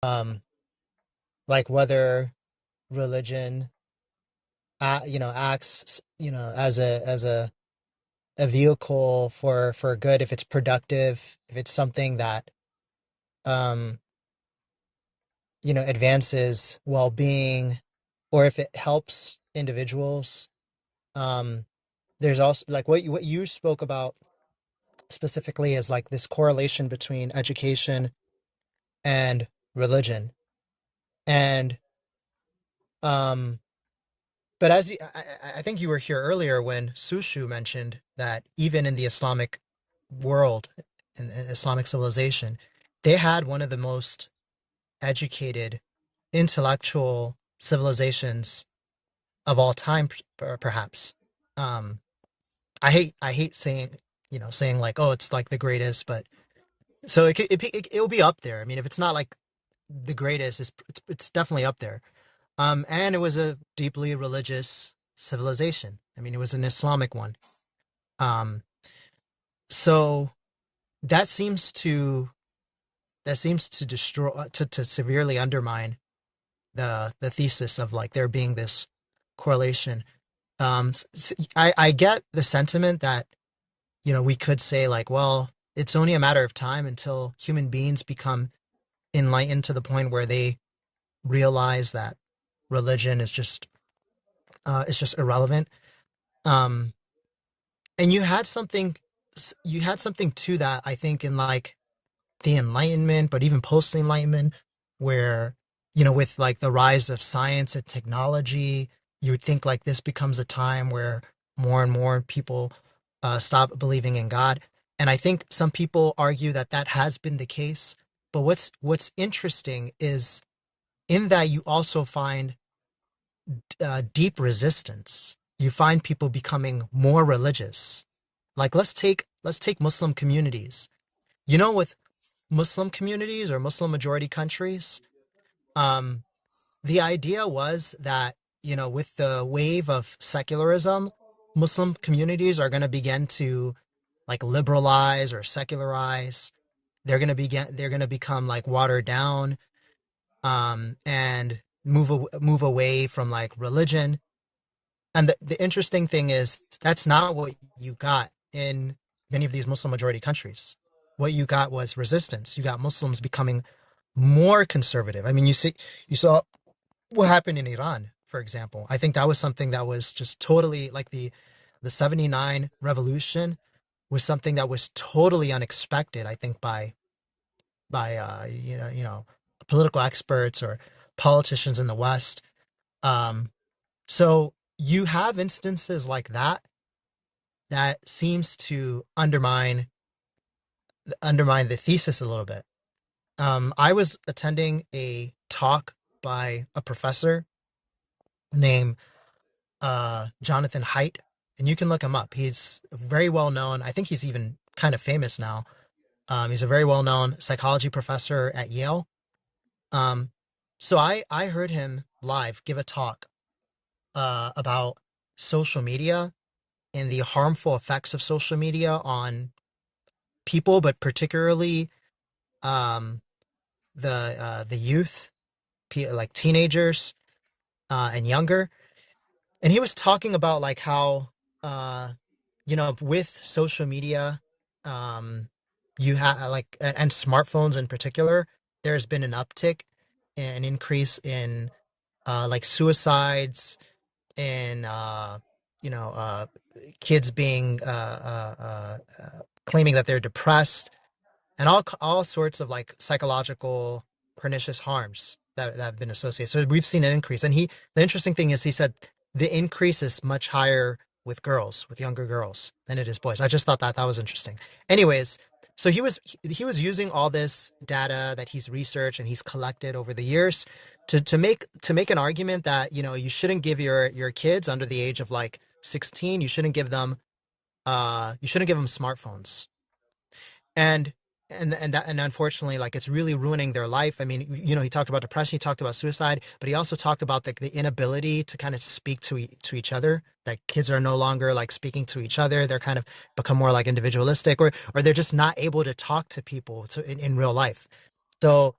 um, like whether religion, acts, as a vehicle for good, if it's productive, if it's something that, um, advances well-being, or if it helps individuals. Um, there's also like what you spoke about specifically is like this correlation between education and religion. And um, but as I think you were here earlier when Soshu mentioned that even in the Islamic world, in Islamic civilization, they had one of the most educated, intellectual civilizations of all time, perhaps. Um, I hate saying like, oh, it's like the greatest, but so it'll be up there. I mean, if it's not like the greatest, it's definitely up there. And it was a deeply religious civilization. I mean, it was an Islamic one. Um, so that seems to destroy, to severely undermine the thesis of like there being this correlation. I get the sentiment that we could say like, well, it's only a matter of time until human beings become enlightened to the point where they realize that religion is just irrelevant. Um, and you had something to that, I think, in like the Enlightenment, but even post Enlightenment, where with like the rise of science and technology, you would think like this becomes a time where more and more people stop believing in God. And I think some people argue that that has been the case. But what's interesting is in that you also find deep resistance. You find people becoming more religious. Like let's take Muslim communities. With Muslim communities or Muslim majority countries, um, the idea was that with the wave of secularism, Muslim communities are going to begin to like liberalize or secularize. They're going to become like watered down, and move away from like religion. And the interesting thing is that's not what you got in many of these Muslim majority countries. What you got was resistance. You got Muslims becoming more conservative. I mean, you saw what happened in Iran, for example. I think that was something that was just totally like the 79 revolution was something that was totally unexpected, I think, by political experts or politicians in the West. Um, so you have instances like that seems to undermine the thesis a little bit. I was attending a talk by a professor named Jonathan Haidt, and you can look him up. He's very well known. I think he's even kind of famous now. He's a very well known psychology professor at Yale. Um, so I heard him live give a talk about social media and the harmful effects of social media on people, but particularly um, the youth, like teenagers and younger. And he was talking about like how with social media, um, you have like and smartphones in particular, there's been an uptick, an increase in like suicides and you know uh, kids being claiming that they're depressed and all sorts of like psychological pernicious harms that have been associated. So we've seen an increase. And the interesting thing is he said the increase is much higher with girls, with younger girls than it is boys. I just thought that was interesting. Anyways, so he was using all this data that he's researched and he's collected over the years to make an argument that you shouldn't give your kids under the age of like 16, you shouldn't give them smartphones. And and and that and unfortunately, like, it's really ruining their life. I mean, he talked about depression, he talked about suicide, but he also talked about like the inability to kind of speak to each other. That kids are no longer like speaking to each other. They're kind of become more like individualistic, or they're just not able to talk to people in real life. So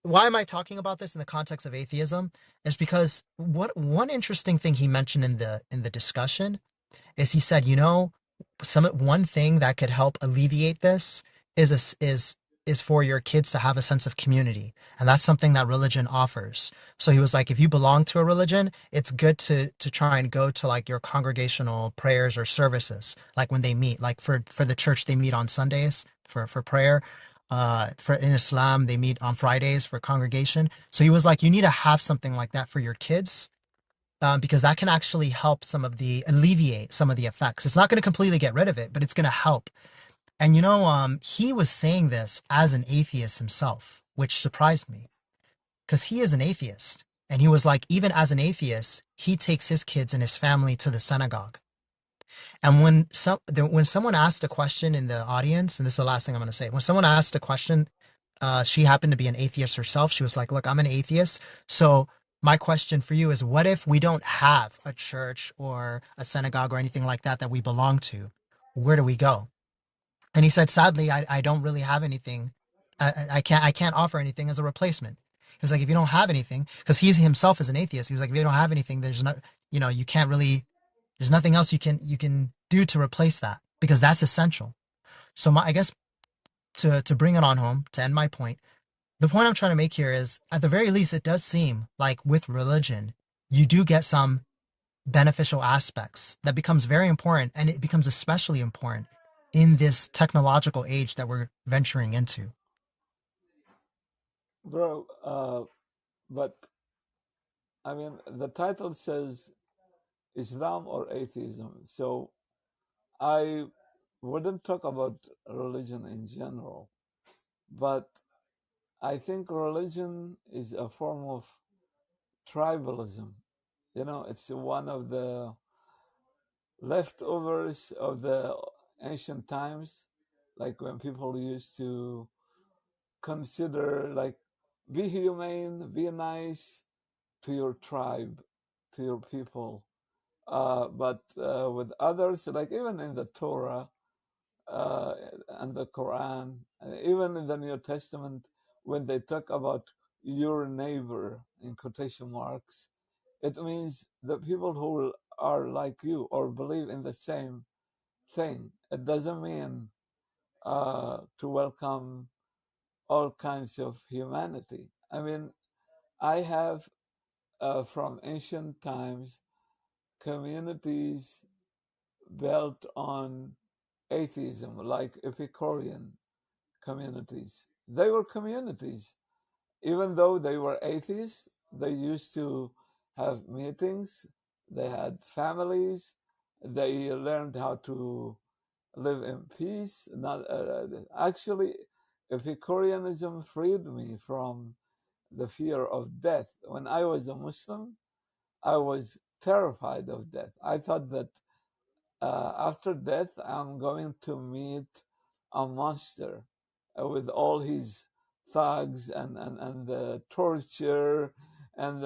why am I talking about this in the context of atheism? Is because what one interesting thing he mentioned in the discussion is he said, you know, one thing that could help alleviate this is is for your kids to have a sense of community, and that's something that religion offers. So he was like, if you belong to a religion, it's good to try and go to like your congregational prayers or services, like when they meet, like for the church they meet on Sundays for prayer. For in Islam they meet on Fridays for congregation. So he was like, you need to have something like that for your kids, because that can actually help alleviate some of the effects. It's not going to completely get rid of it, but it's going to help. And you know, he was saying this as an atheist himself, which surprised me because he is an atheist. And he was like, even as an atheist, he takes his kids and his family to the synagogue. And when someone asked a question in the audience, and this is the last thing I'm going to say, when someone asked a question, she happened to be an atheist herself. She was like, "Look, I'm an atheist. So my question for you is, what if we don't have a church or a synagogue or anything like that that we belong to? Where do we go?" And he said, "Sadly, I don't really have anything. I can't offer anything as a replacement." He was like, "If you don't have anything," because he himself is an atheist. He was like, "If you don't have anything, there's not, you know, you can't really, there's nothing else you can do to replace that because that's essential." So I guess to bring it on home, to end my point, the point I'm trying to make here is, at the very least, it does seem like with religion, you do get some beneficial aspects that becomes very important, and it becomes especially important in this technological age that we're venturing into. Bro, but I mean, the title says Islam or atheism. So I wouldn't talk about religion in general, but I think religion is a form of tribalism. You know, it's one of the leftovers of the ancient times, like when people used to consider, like, be humane, be nice to your tribe, to your people. But with others, like even in the Torah uh, and the Quran, even in the New Testament, when they talk about your neighbor in quotation marks, it means the people who are like you or believe in the same thing. It doesn't mean to welcome all kinds of humanity. I mean, I have from ancient times communities built on atheism, like Epicurean communities. They were communities. Even though they were atheists, they used to have meetings, they had families, they learned how to live in peace. Not actually, Epicureanism freed me from the fear of death. When I was a Muslim, I was terrified of death. I thought that after death, I'm going to meet a monster with all his thugs and the torture, and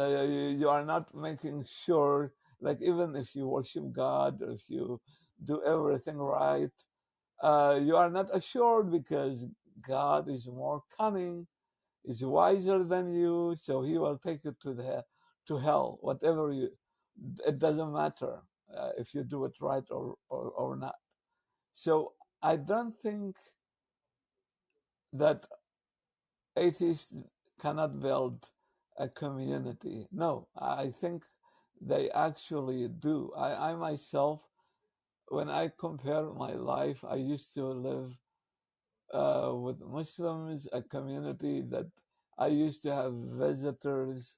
you are not making sure, like, even if you worship God, or if you do everything right, you are not assured because God is more cunning, is wiser than you, so he will take you to hell, whatever you. It doesn't matter if you do it right or not. So I don't think that atheists cannot build a community. No, I think they actually do. I myself, when I compare my life, I used to live with Muslims, a community that I used to have visitors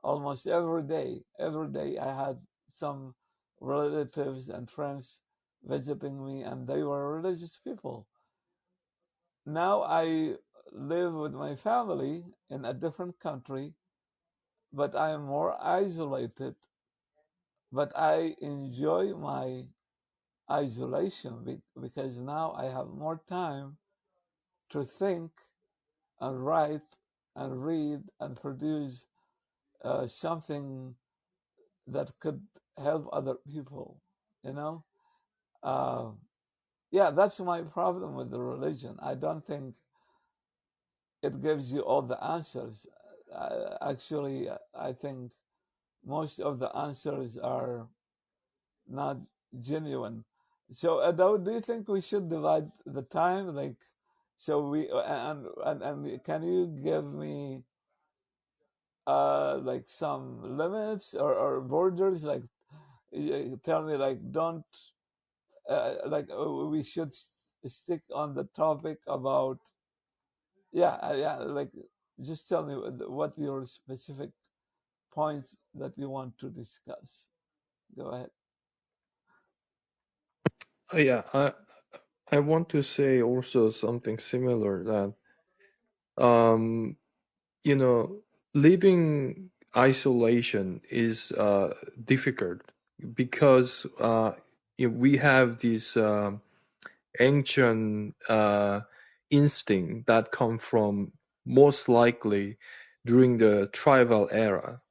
almost every day. Every day I had some relatives and friends visiting me, and they were religious people. Now I live with my family in a different country, but I am more isolated. But I enjoy my isolation because now I have more time to think and write and read and produce something that could help other people, you know? Uh, yeah, that's my problem with the religion. I don't think it gives you all the answers. Actually, I think most of the answers are not genuine. So, Dawud, do you think we should divide the time? Like, so we and can you give me like some limits or borders? Like, tell me like don't like we should stick on the topic about yeah like just tell me what your specific points that you want to discuss. Go ahead. Yeah, I want to say also something similar that you know, living isolation is difficult because we have this ancient instinct that come from most likely during the tribal era,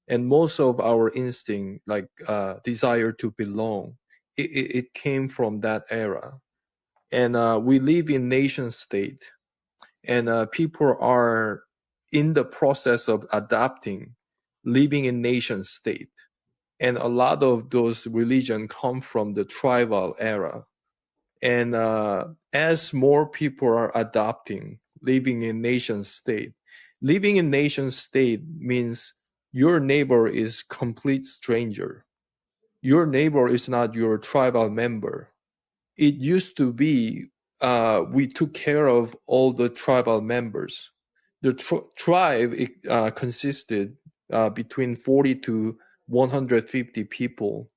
and most of our instinct, like desire to belong, it came from that era. And we live in nation state, and people are in the process of adapting, living in nation state. And a lot of those religions come from the tribal era. And as more people are adopting, living in nation state, living in nation state means your neighbor is complete stranger. Your neighbor is not your tribal member. It used to be we took care of all the tribal members. The tribe consisted between 40 to 150 people.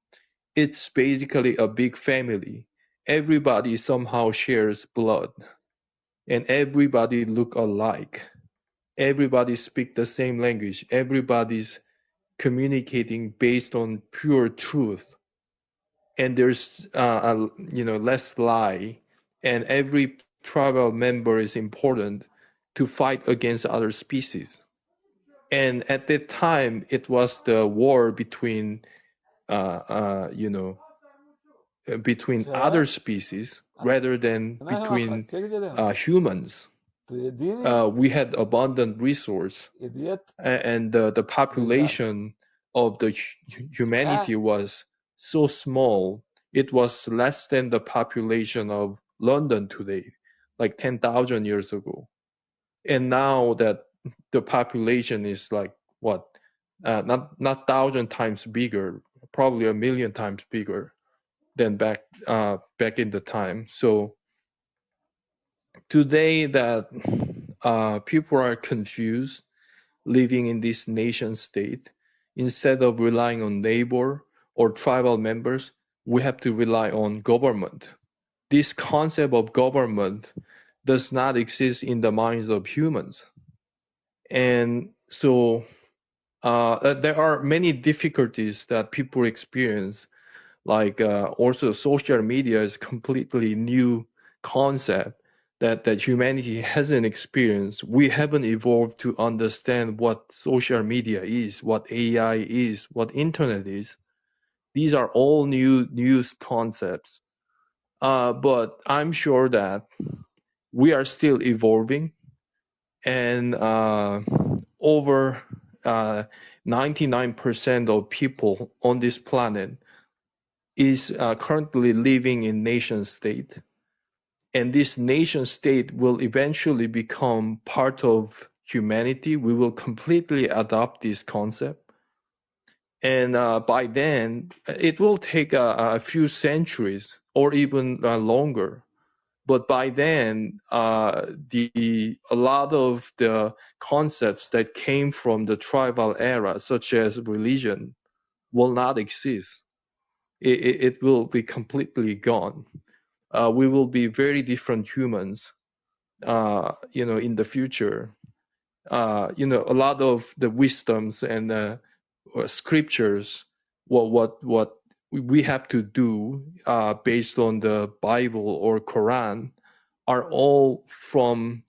It's basically a big family. Everybody somehow shares blood, and everybody look alike. Everybody speak the same language. Everybody's communicating based on pure truth, and there's less lie, and every tribal member is important to fight against other species. And at that time, it was the war between between other سؤال species rather than أنا ما أخذ between كده كده ما humans. تديني We had abundant resource, إديت and the جزاز population of the humanity was so small. It was less than the population of London today, like 10,000 years ago. And now that the population is like what, not thousand times bigger, probably a million times bigger than back in the time. So today that people are confused living in this nation state, instead of relying on neighbor or tribal members, we have to rely on government. This concept of government does not exist in the minds of humans. And so there are many difficulties that people experience, like also social media is completely new concept that humanity hasn't experienced. We haven't evolved to understand what social media is, what AI is, what internet is. These are all new concepts. But I'm sure that we are still evolving, and over 99% of people on this planet is currently living in nation state, and this nation state will eventually become part of humanity. We will completely adopt this concept, and by then it will take a few centuries or even longer. But by then, a lot of the concepts that came from the tribal era, such as religion, will not exist. It will be completely gone. We will be very different humans, in the future. A lot of the wisdoms and scriptures, what we have to do based on the Bible or Quran, are all from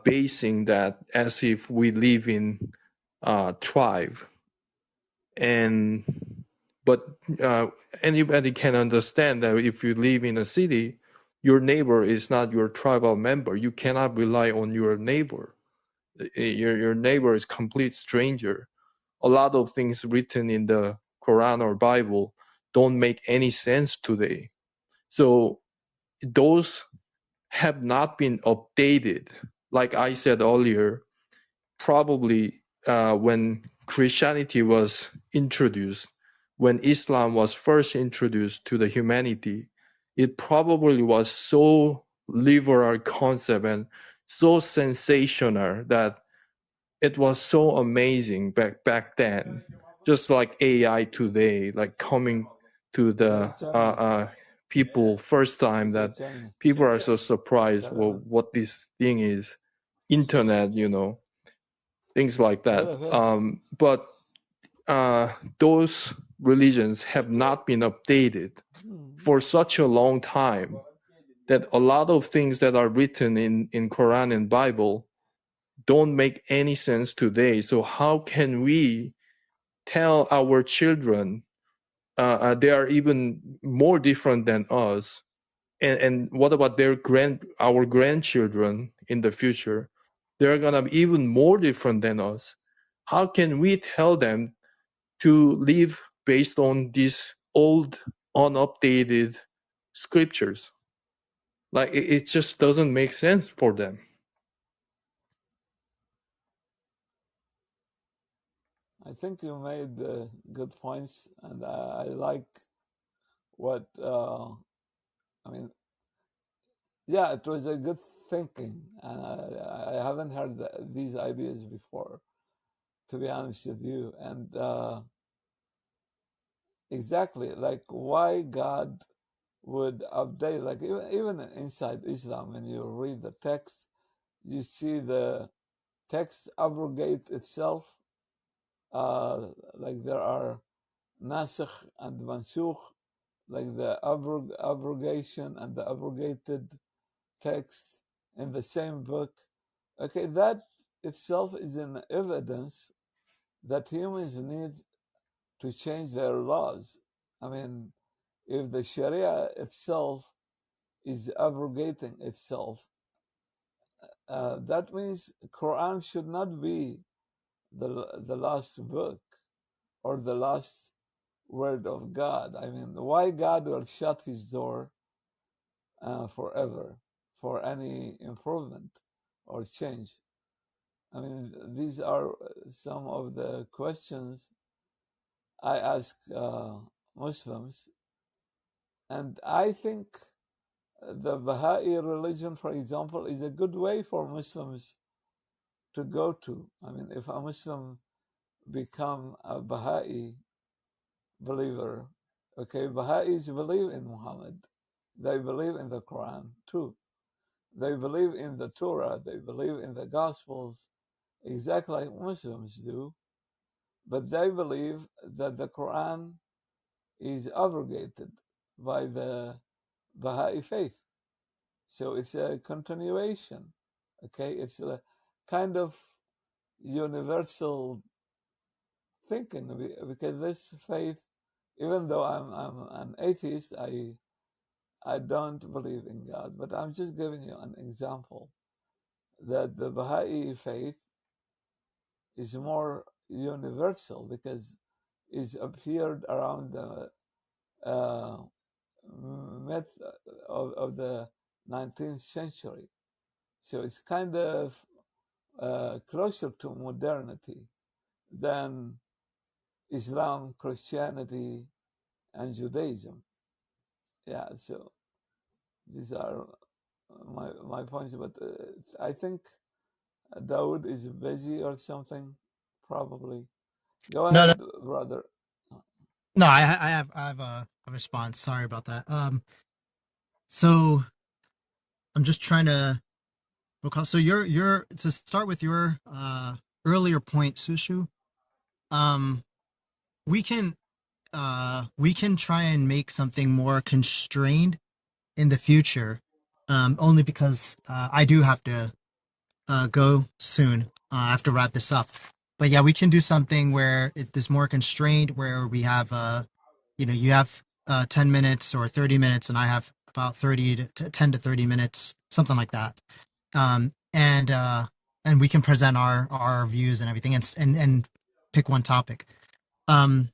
basing that as if we live in tribe. And but anybody can understand that if you live in a city, your neighbor is not your tribal member. You cannot rely on your neighbor. Your neighbor is complete stranger. A lot of things written in the Quran or Bible don't make any sense today. So those have not been updated. Like I said earlier, probably when Christianity was introduced, when Islam was first introduced to the humanity, it probably was so liberal concept and so sensational that it was so amazing back then. Just like AI today, like coming to the Germany. people first time, that Germany. people are so surprised, well, what this thing is, internet, things like that. But those religions have not been updated for such a long time that a lot of things that are written in Quran and Bible don't make any sense today. So how can we tell our children they are even more different than us? And what about our grandchildren in the future? They're gonna be even more different than us. How can we tell them to live based on these old, unupdated scriptures? Like it just doesn't make sense for them. I think you made good points, and I like what I mean. Yeah, it was a good thinking, and I haven't heard these ideas before, to be honest with you. And exactly, like why God would update, like even inside Islam, when you read the text, you see the text abrogate itself. Like there are nasikh and mansukh, like the abrogation and the abrogated text in the same book. Okay, that itself is an evidence that humans need to change their laws. I mean, if the Sharia itself is abrogating itself, that means Quran should not be the last book or the last word of God. I mean, why God will shut his door forever for any improvement or change? I mean, these are some of the questions I ask Muslims, and I think the Baha'i religion, for example, is a good way for Muslims to go to. I mean, if a Muslim become a Baha'i believer, okay, Baha'is believe in Muhammad. They believe in the Quran too. They believe in the Torah. They believe in the Gospels, exactly like Muslims do. But they believe that the Quran is abrogated by the Baha'i faith. So it's a continuation. Okay, it's a kind of universal thinking, because this faith, even though I'm an atheist, I don't believe in God, but I'm just giving you an example that the Baha'i faith is more universal because it's appeared around the mid of the 19th century. So it's kind of closer to modernity than Islam, Christianity, and Judaism. Yeah, so these are my points. But I think Dawud is busy or something, probably. Go No, no, ahead, brother. no. I have a response. Sorry about that. So I'm just trying to recall. So your to start with your earlier point, Sushu. Um, we can try and make something more constrained in the future. Only because I do have to go soon. I have to wrap this up. But yeah, we can do something where it's more constrained, where we have, you have 10 minutes or 30 minutes, and I have about 10 to 30 minutes, something like that. And and we can present our views and everything, and pick one topic. But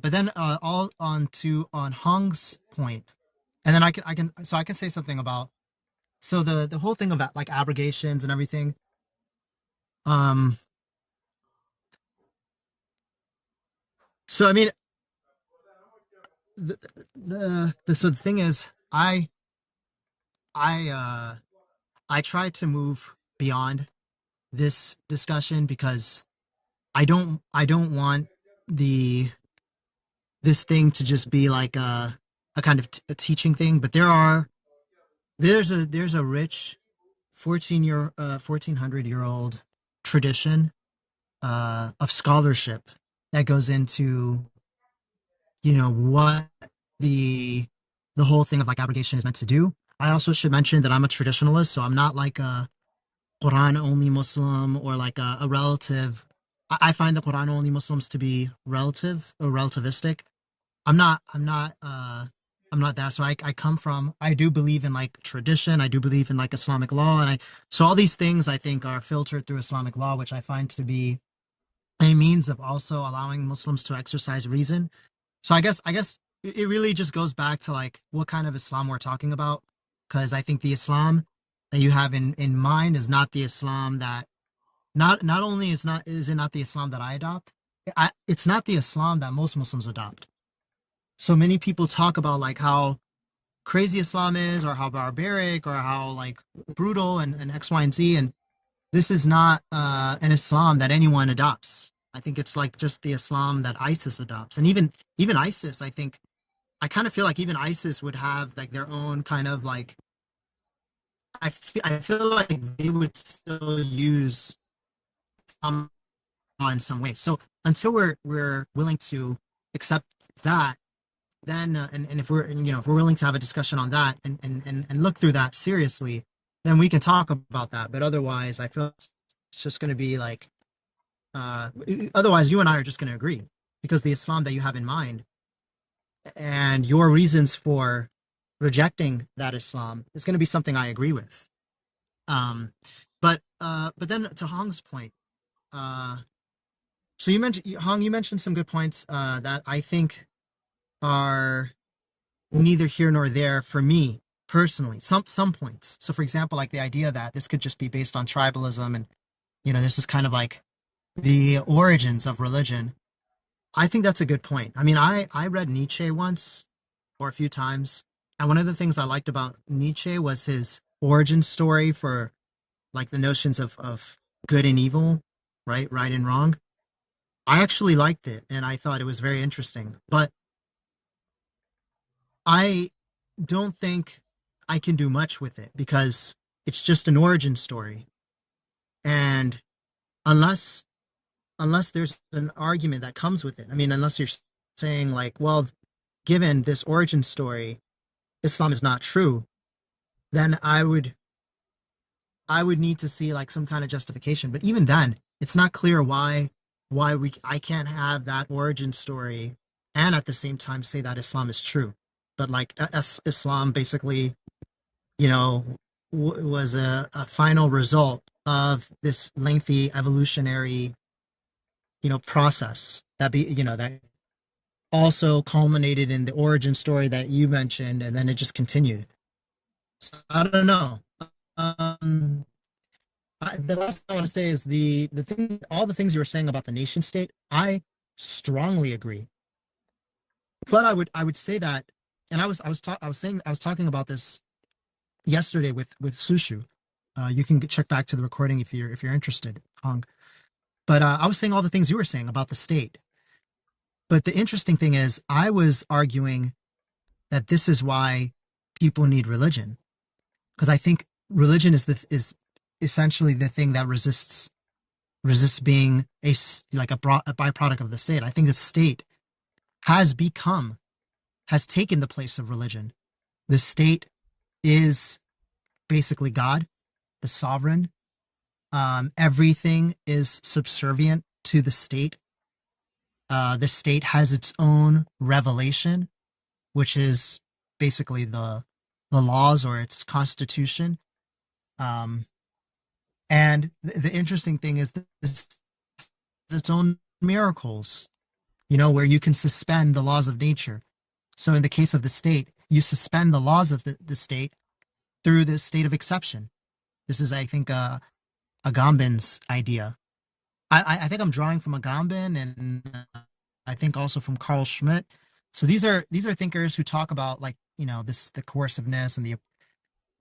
then all on Hong's point, and then I can say something about the whole thing about like abrogations and everything. So I mean, so the thing is, I try to move beyond this discussion because I don't want this thing to just be like a kind of a teaching thing. But there's a rich 1400-year-old tradition of scholarship that goes into what the whole thing of like abrogation is meant to do. I also should mention that I'm a traditionalist, so I'm not like a Quran only Muslim or like a relative. I find the Quran only Muslims to be relative or relativistic. I'm not that. So I come from, I do believe in like tradition. I do believe in like Islamic law. So all these things I think are filtered through Islamic law, which I find to be a means of also allowing Muslims to exercise reason. So I guess it really just goes back to like what kind of Islam we're talking about. Because I think the Islam that you have in mind is not the Islam that not only is it not the Islam that I adopt, it's not the Islam that most Muslims adopt. So many people talk about like how crazy Islam is or how barbaric or how like brutal and X, Y, and Z. And this is not an Islam that anyone adopts. I think it's like just the Islam that ISIS adopts. And even ISIS, I kind of feel like even ISIS would have like their own kind of like, I feel like they would still use in some way. So until we're willing to accept that, then and if we're willing to have a discussion on that and look through that seriously, then we can talk about that. But otherwise, I feel it's just going to be like otherwise you and I are just going to agree because the Islam that you have in mind and your reasons for rejecting that Islam is going to be something I agree with. But then to Hong's point, so you mentioned some good points that I think are neither here nor there for me personally. Some points. So for example, like the idea that this could just be based on tribalism and this is kind of like the origins of religion. I think that's a good point. I mean, I read Nietzsche once or a few times, and one of the things I liked about Nietzsche was his origin story for like the notions of good and evil, right and wrong. I actually liked it and I thought it was very interesting. But I don't think I can do much with it because it's just an origin story. And unless there's an argument that comes with it, I mean, unless you're saying like, well, given this origin story, Islam is not true, then I would need to see like some kind of justification. But even then, it's not clear why I can't have that origin story and at the same time say that Islam is true. But like Islam basically, was a final result of this lengthy evolutionary, process that also culminated in the origin story that you mentioned, and then it just continued. So, I don't know. Um, the last thing I want to say is the thing, all the things you were saying about the nation state. I strongly agree, but I would say that, and I was talking about this yesterday with Sosho. You can check back to the recording if you're interested, Hong. But I was saying all the things you were saying about the state. But the interesting thing is, I was arguing that this is why people need religion, because I think religion is essentially the thing that resists being like a byproduct of the state. I think the state has taken the place of religion. The state is basically God, the sovereign. Everything is subservient to the state. The state has its own revelation, which is basically the laws or its constitution. Um, And the interesting thing is that this has its own miracles, where you can suspend the laws of nature. So in the case of the state, you suspend the laws of the state through the state of exception. This is, I think, Agamben's idea. I think I'm drawing from Agamben, and I think also from Carl Schmitt. So these are thinkers who talk about, like, the coerciveness and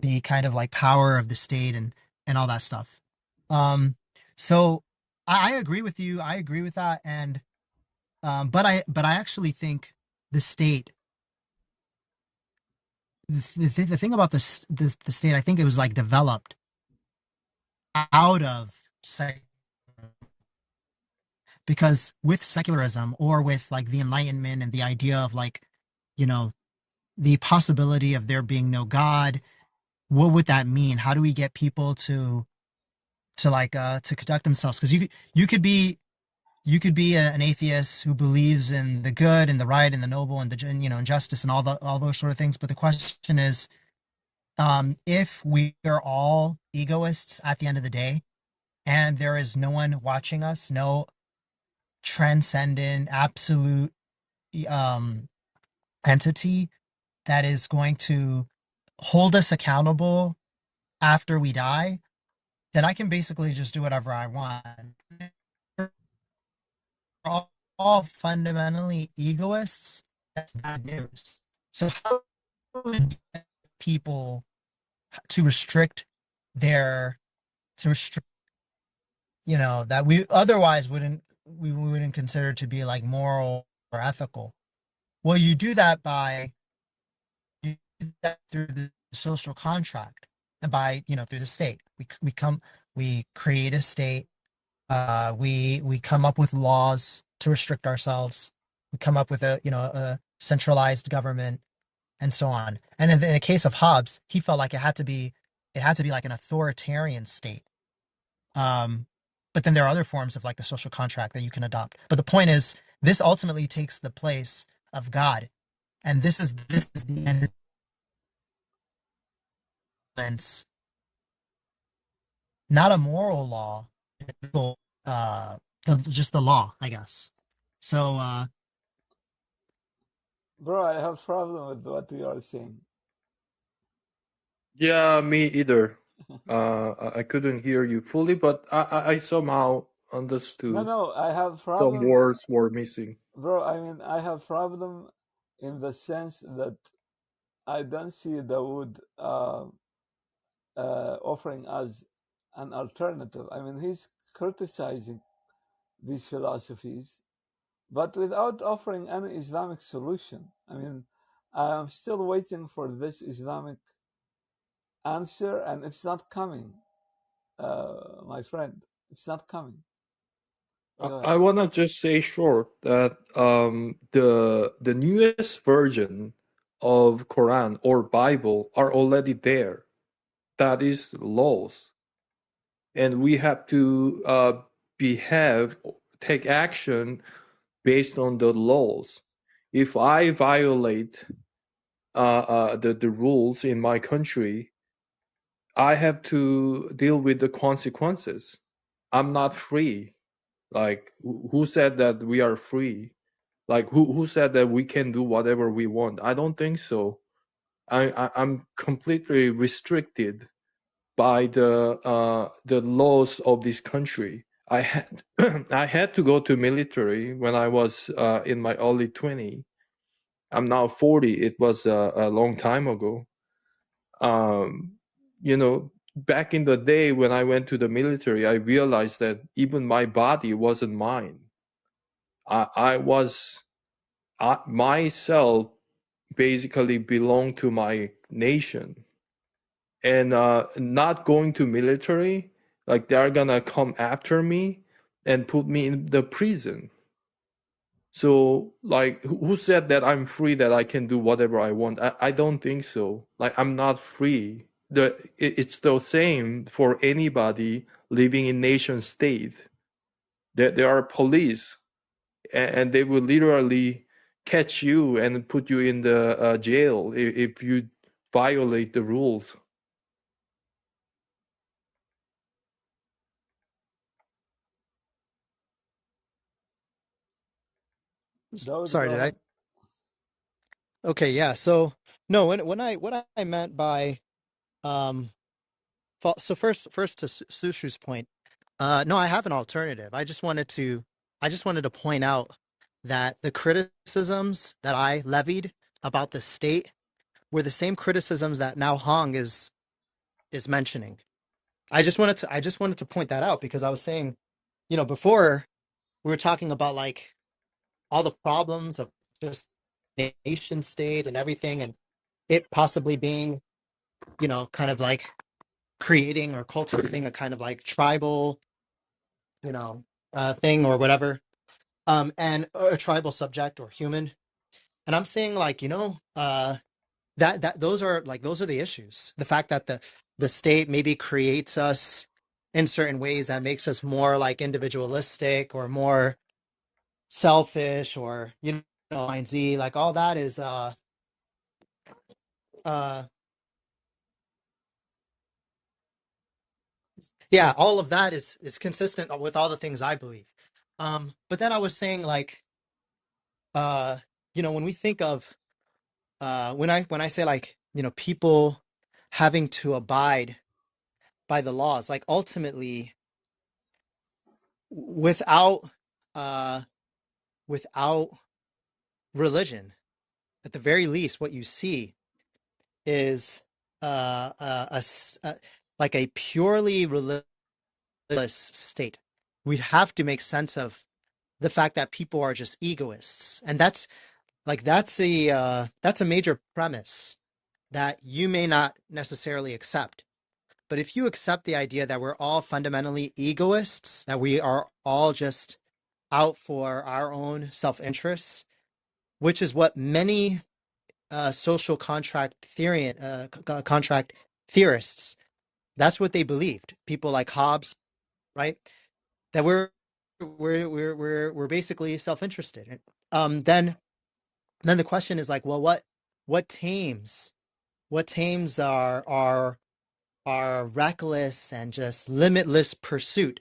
the kind of like power of the state and all that stuff. Um, so I agree with you. I agree with that, and but I actually think the state. The thing about the state, I think it was like developed out of sex, because with secularism or with like the Enlightenment and the idea of, like, you know the possibility of there being no God, what would that mean? How do we get people to conduct themselves? Because you could be an atheist who believes in the good and the right and the noble and and justice and all those sort of things. But the question is, if we are all egoists at the end of the day, and there is no one watching us, no transcendent absolute um entity that is going to hold us accountable after we die, then I can basically just do whatever I want. We're all fundamentally egoists. That's bad news. So how would people to restrict their to restrict that we otherwise wouldn't consider to be like moral or ethical? Well, you do that through the social contract, and by through the state. We create a state. We come up with laws to restrict ourselves. We come up with a centralized government, and so on. And in the case of Hobbes, he felt like it had to be like an authoritarian state. Um, but then there are other forms of like the social contract that you can adopt. But the point is, this ultimately takes the place of God, and this is the end of, not a moral law, uh, just the law, I guess. So, Bro, I have problem with what you are saying. Yeah, me either. I couldn't hear you fully, but I somehow No, understood. no, I have Some problem, words were missing. bro. I mean, I have problem in the sense that I don't see Dawud offering us an alternative. I mean, he's criticizing these philosophies, but without offering any Islamic solution. I mean, I'm still waiting for this Islamic answer, and it's not coming, my friend. It's not coming. Go ahead. I wanna just say short that the newest version of Quran or Bible are already there. That is laws, and we have to behave, take action based on the laws. If I violate the rules in my country, I have to deal with the consequences. I'm not free. Like, who said that we are free? Like, who said that we can do whatever we want? I don't think so. I'm completely restricted by the laws of this country. I had I had to go to military when I was in my early 20. I'm now 40. It was a long time ago. Um, Back in the day when I went to the military, I realized that even my body wasn't mine. I was myself basically belonged to my nation, and not going to military, like they're gonna come after me and put me in the prison. So, like, who said that I'm free, that I can do whatever I want? I don't think so. Like, I'm not free. It's the same for anybody living in nation state. There are police, and they will literally catch you and put you in the jail if you violate the rules. Dawud, Sorry, go did I? ahead. Okay, yeah. So no, when I what I meant by um so first to Sushu's point, no, I have an alternative. I just wanted to point out that the criticisms that I levied about the state were the same criticisms that now Hong is mentioning. I just wanted to point that out because I was saying, before we were talking about like all the problems of just nation state and everything, and it possibly being, kind of like creating or cultivating a kind of like tribal, you know, thing or whatever, and a tribal subject or human. And I'm saying like, that those are the issues. The fact that the state maybe creates us in certain ways that makes us more like individualistic or more selfish or X, Z, like all that is uh yeah, all of that is consistent with all the things I believe. But then I was saying like uh when we think of when I say like people having to abide by the laws, like ultimately without uh without religion, at the very least what you see is like a purely religious state. We'd have to make sense of the fact that people are just egoists, and that's a major premise that you may not necessarily accept. But if you accept the idea that we're all fundamentally egoists, that we are all just out for our own self-interests, which is what many social contract theorists, that's what they believed. People like Hobbes, right? That we're basically self-interested. Then the question is like, well, what tames our reckless and just limitless pursuit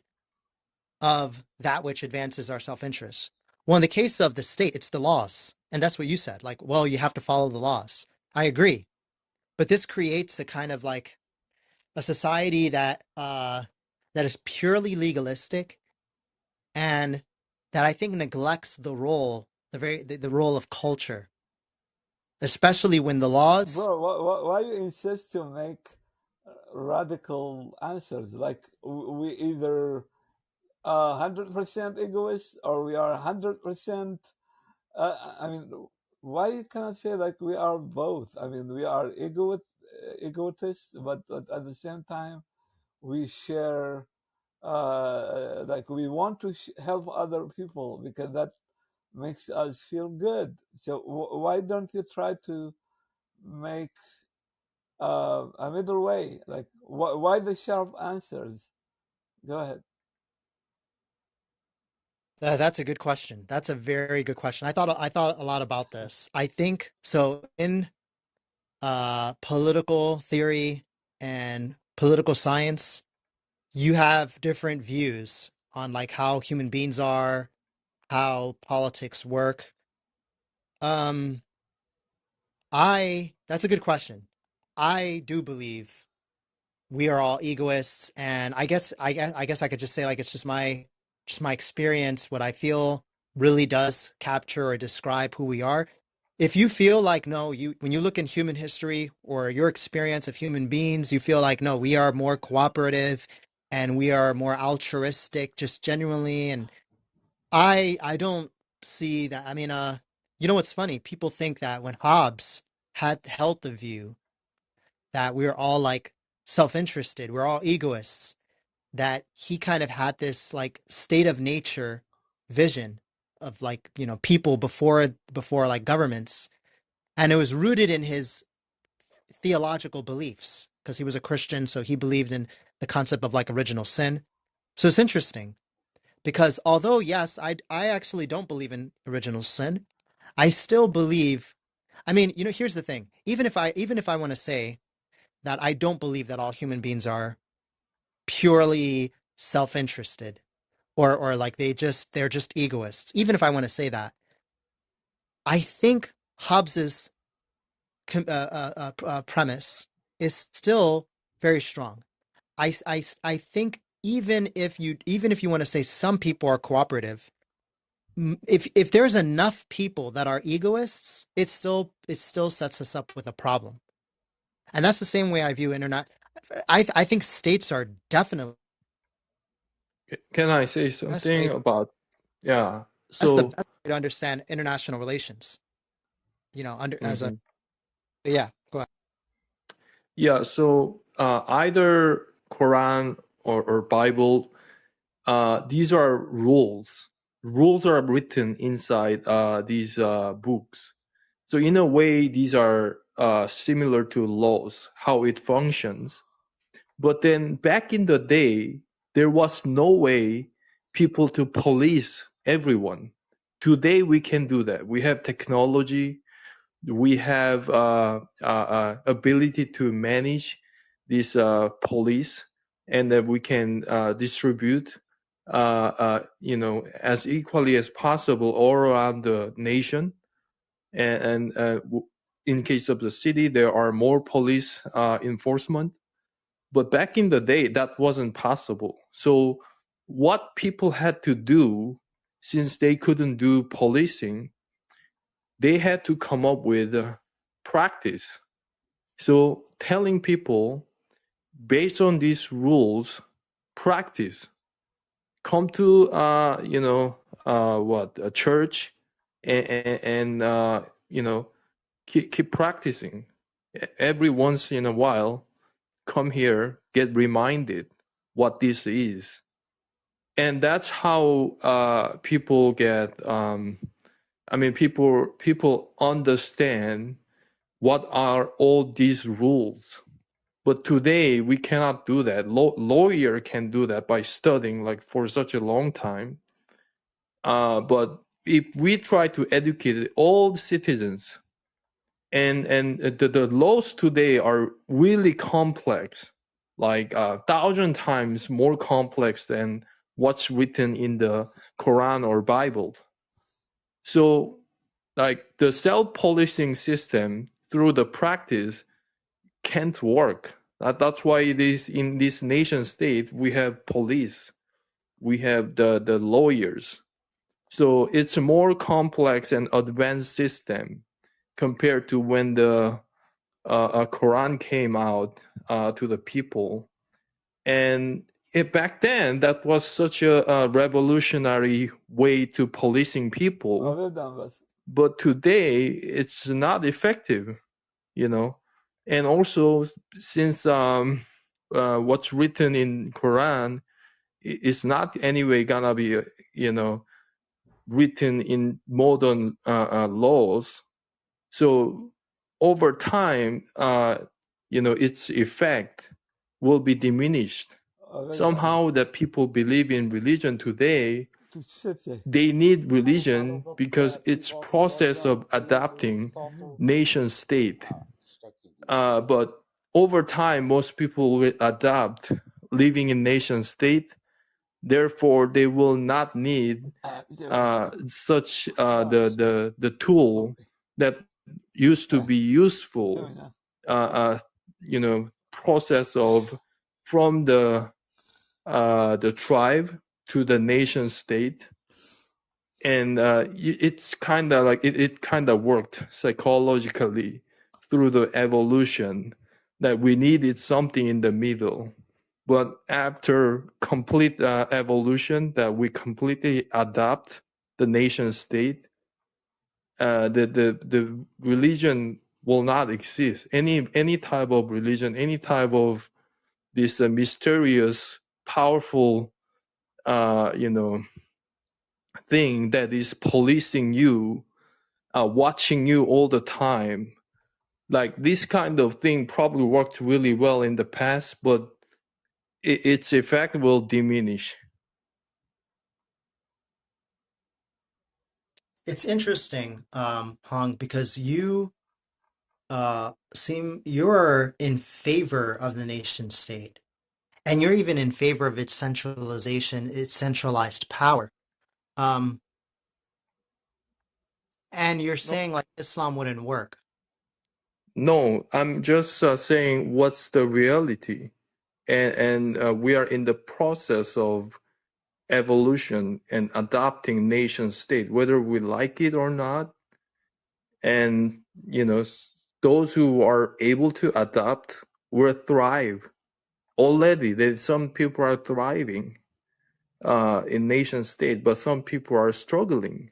of that which advances our self-interest? Well, in the case of the state, it's the laws. And that's what you said. Like, well, you have to follow the laws. I agree. But this creates a kind of like a society that is purely legalistic and that I think neglects the role of culture, especially when the laws. Bro, why you insist to make radical answers? Like we either 100% egoist or we are 100%. I mean, why you cannot say like we are both? I mean, we are egotists, but at the same time we share. Like we want to help other people because that makes us feel good. So why don't you try to make a middle way? Like why the sharp answers? Go ahead. That's a good question. That's a very good question. I thought a lot about this. I think so in political theory and political science, you have different views on like how human beings are, how politics work. Um, I That's a good question. I do believe we are all egoists, and I guess I could just say like it's just my experience. What I feel really does capture or describe who we are. If you feel like no, you when you look in human history or your experience of human beings, you feel like no, we are more cooperative and we are more altruistic, just genuinely. And I don't see that. I mean, what's funny? People think that when Hobbes had held the view that we're all like self-interested, we're all egoists, that he kind of had this like state of nature vision of like, people before like governments. And it was rooted in his theological beliefs because he was a Christian, so he believed in the concept of like original sin. So it's interesting because although yes, I actually don't believe in original sin, I still believe. I mean, here's the thing. Even if I want to say that I don't believe that all human beings are purely self-interested or like they're just egoists, even if I want to say that, I think Hobbes's premise is still very strong. I think even if you want to say some people are cooperative, if there's enough people that are egoists, it still sets us up with a problem. And that's the same way I view internet. I think states are definitely Can I say best something way about, yeah, that's the so best way to understand international relations. Under as a mhm. yeah. Go ahead. Yeah, so either Quran or Bible, these are rules. Rules are written inside these books. So in a way, these are similar to laws, how it functions. But then back in the day, there was no way people to police everyone. Today we can do that. We have technology, we have ability to manage this police, and that we can distribute, as equally as possible all around the nation. And in case of the city, there are more police enforcement. But back in the day, that wasn't possible. So what people had to do, since they couldn't do policing, they had to come up with practice. So telling people, based on these rules, practice. Come to a church, and keep practicing. Every once in a while, come here, get reminded what this is. And that's how people get. People understand what are all these rules. But today we cannot do that. Lawyer can do that by studying like for such a long time. But if we try to educate all citizens, and the laws today are really complex, like 1,000 times more complex than what's written in the Quran or Bible. So, like the self-policing system through the practice can't work. That's why it is in this nation state we have police, we have the lawyers. So it's a more complex and advanced system compared to when the Quran came out to the people. And back then, that was such a revolutionary way to policing people. But today, it's not effective, you know. And also, since what's written in Quran is not anyway gonna be, written in modern laws. So over time, its effect will be diminished. Somehow that people believe in religion today, they need religion because it's process of adapting nation state. But over time, most people will adapt living in nation state. Therefore, they will not need such the tool that used to be useful, process of from the tribe to the nation state. And it's kind of like it kind of worked psychologically through the evolution that we needed something in the middle. But after complete evolution, that we completely adapt the nation state, the religion will not exist. Any type of religion, any type of this mysterious, powerful, thing that is policing you, watching you all the time. Like this kind of thing probably worked really well in the past, but its effect will diminish. It's interesting, Hong, because you're in favor of the nation state, and you're even in favor of its centralization, its centralized power. Um, And you're No, saying like Islam wouldn't work. no, I'm just saying what's the reality, and we are in the process of evolution and adopting nation state, whether we like it or not. And those who are able to adapt will thrive. Already, there's some people are thriving in nation state, but some people are struggling.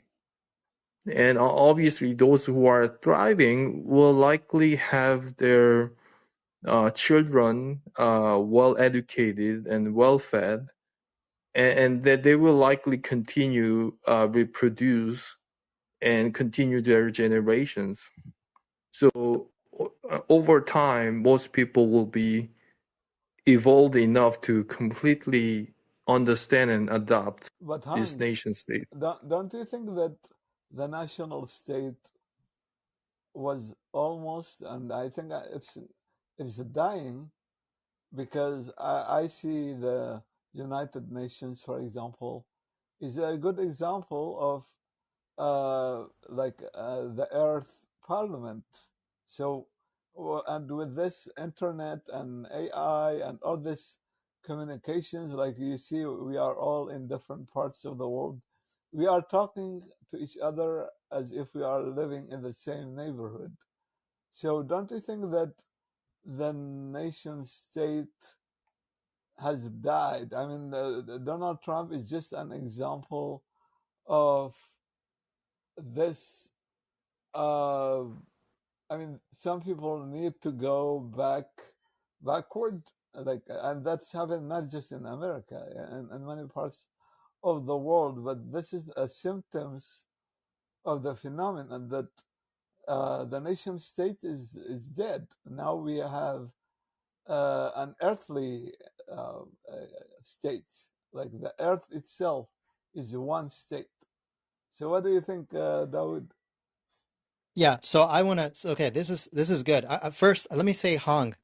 And obviously, those who are thriving will likely have their children well educated and well fed, and that they will likely continue reproduce and continue their generations. So over time, most people will be evolved enough to completely understand and adopt But this Hang, nation state. don't you think that the national state was almost, and I think it's dying, because I see the United Nations, for example, is a good example of the Earth Parliament. So, and with this internet and AI and all this communications, like you see, we are all in different parts of the world. We are talking to each other as if we are living in the same neighborhood. So, don't you think that the nation state has died? I mean, Donald Trump is just an example of this. Uh, I mean, some people need to go backward, and that's happening not just in America and many parts of the world. But this is a symptoms of the phenomenon that the nation state is dead. Now we have an earthly state, like the earth itself is one state. So, what do you think, Dawud? Yeah, so I want to. Okay, this is good. First, let me say, Hong,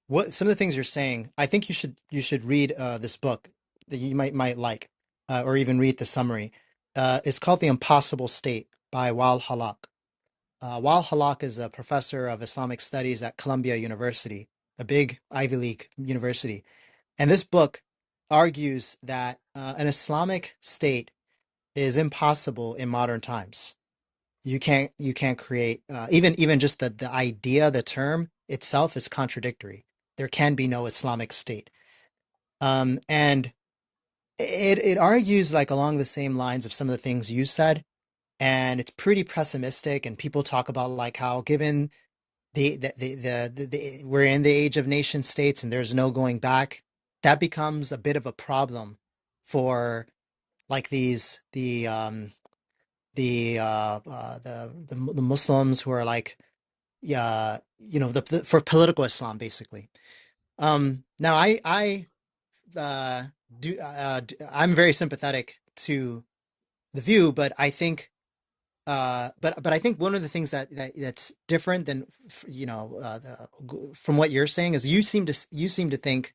what some of the things you're saying. I think you should read this book that you might like, or even read the summary. It's called The Impossible State by Wal Halak. Wal Halak is a professor of Islamic studies at Columbia University, a big Ivy League university, and this book argues that an Islamic state is impossible in modern times. You can't create even just the idea, the term itself is contradictory. There can be no Islamic state. And it argues like along the same lines of some of the things you said, and it's pretty pessimistic. And people talk about like how given we're in the age of nation states and there's no going back, that becomes a bit of a problem for like the Muslims who are like, yeah, for political Islam basically. Now uh I'm very sympathetic to the view, but I think but I think one of the things that's different than from what you're saying is you seem to think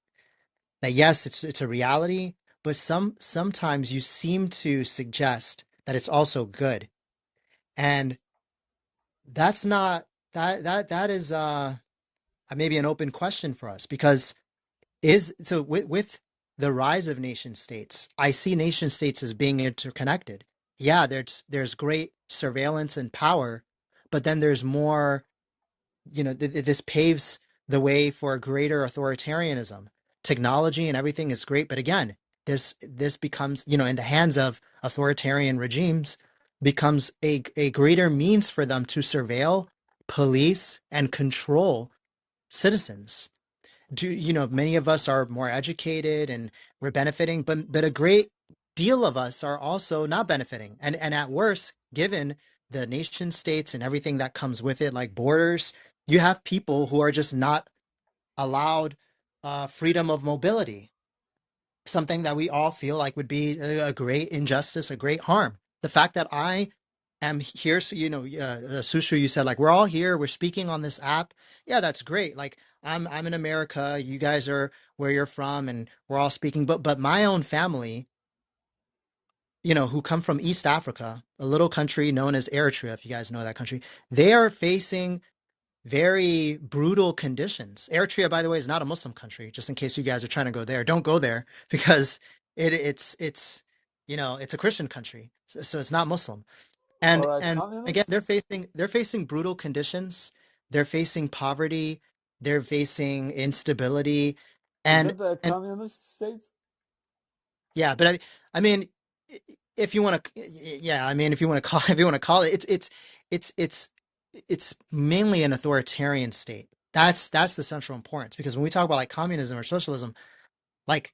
that yes, it's a reality, but sometimes you seem to suggest that it's also good, and that's not that is maybe an open question for us because is so with the rise of nation states, I see nation states as being interconnected. Yeah, there's great surveillance and power, but then there's more, this paves the way for greater authoritarianism. Technology and everything is great, but again, this becomes, in the hands of authoritarian regimes, becomes a greater means for them to surveil, police, and control citizens. Many of us are more educated and we're benefiting, but a great deal of us are also not benefiting. And at worst, given the nation states and everything that comes with it, like borders, you have people who are just not allowed freedom of mobility, something that we all feel like would be a great injustice, a great harm. The fact that I am here, so Sushu, you said like we're all here, we're speaking on this app. Yeah, that's great. Like I'm in America, you guys are where you're from, and we're all speaking. But my own family, who come from East Africa, a little country known as Eritrea, if you guys know that country, they are facing very brutal conditions. Eritrea, by the way, is not a Muslim country. Just in case you guys are trying to go there, don't go there because it's it's a Christian country, so it's not Muslim. All And right, and again, communists. they're facing brutal conditions. They're facing poverty. They're facing instability, Is and it a and communist state? yeah. But I mean, if you want to, yeah. I mean, if you want to call if you want to call it, it's it's it's mainly an authoritarian state. That's the central importance because when we talk about like communism or socialism, like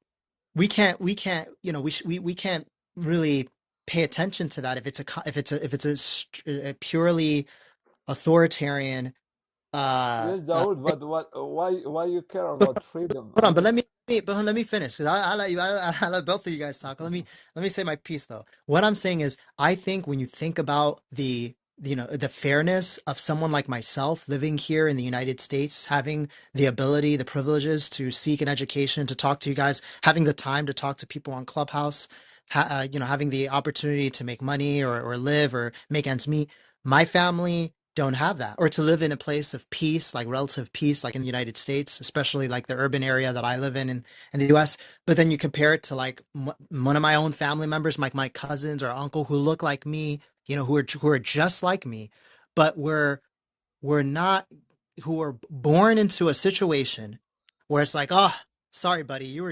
we can't we can't really pay attention to that if it's a purely authoritarian Yes, Dawud, thing. but why you care But about freedom? hold I on, but mean, let me finish because I'll let you I'll let both of you guys talk. Let me say my piece though. What I'm saying is I think when you think about the fairness of someone like myself living here in the United States, having the ability, the privileges to seek an education, to talk to you guys, having the time to talk to people on Clubhouse, having the opportunity to make money or live or make ends meet. My family don't have that, or to live in a place of peace, like relative peace, like in the United States, especially like the urban area that I live in the US. But then you compare it to like one of my own family members, like my cousins or uncle who look like me, who are just like me, but we're not, who were born into a situation where it's like, oh, sorry, buddy, you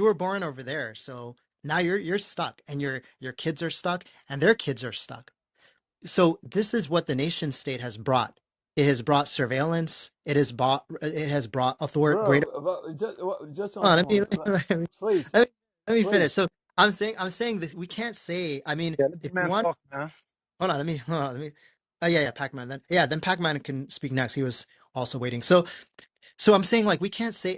were born over there, so now you're stuck, and your kids are stuck, and their kids are stuck. So this is what the nation state has brought. It has brought surveillance. It has brought greater. bro, just Hold one on, moment, please, let me finish. please. So I'm saying that we can't say. I mean, Yeah, let the if you man want, talk, man. hold on, let me. Oh yeah, Pac-Man. Then Pac-Man can speak next. He was also waiting. So I'm saying like we can't say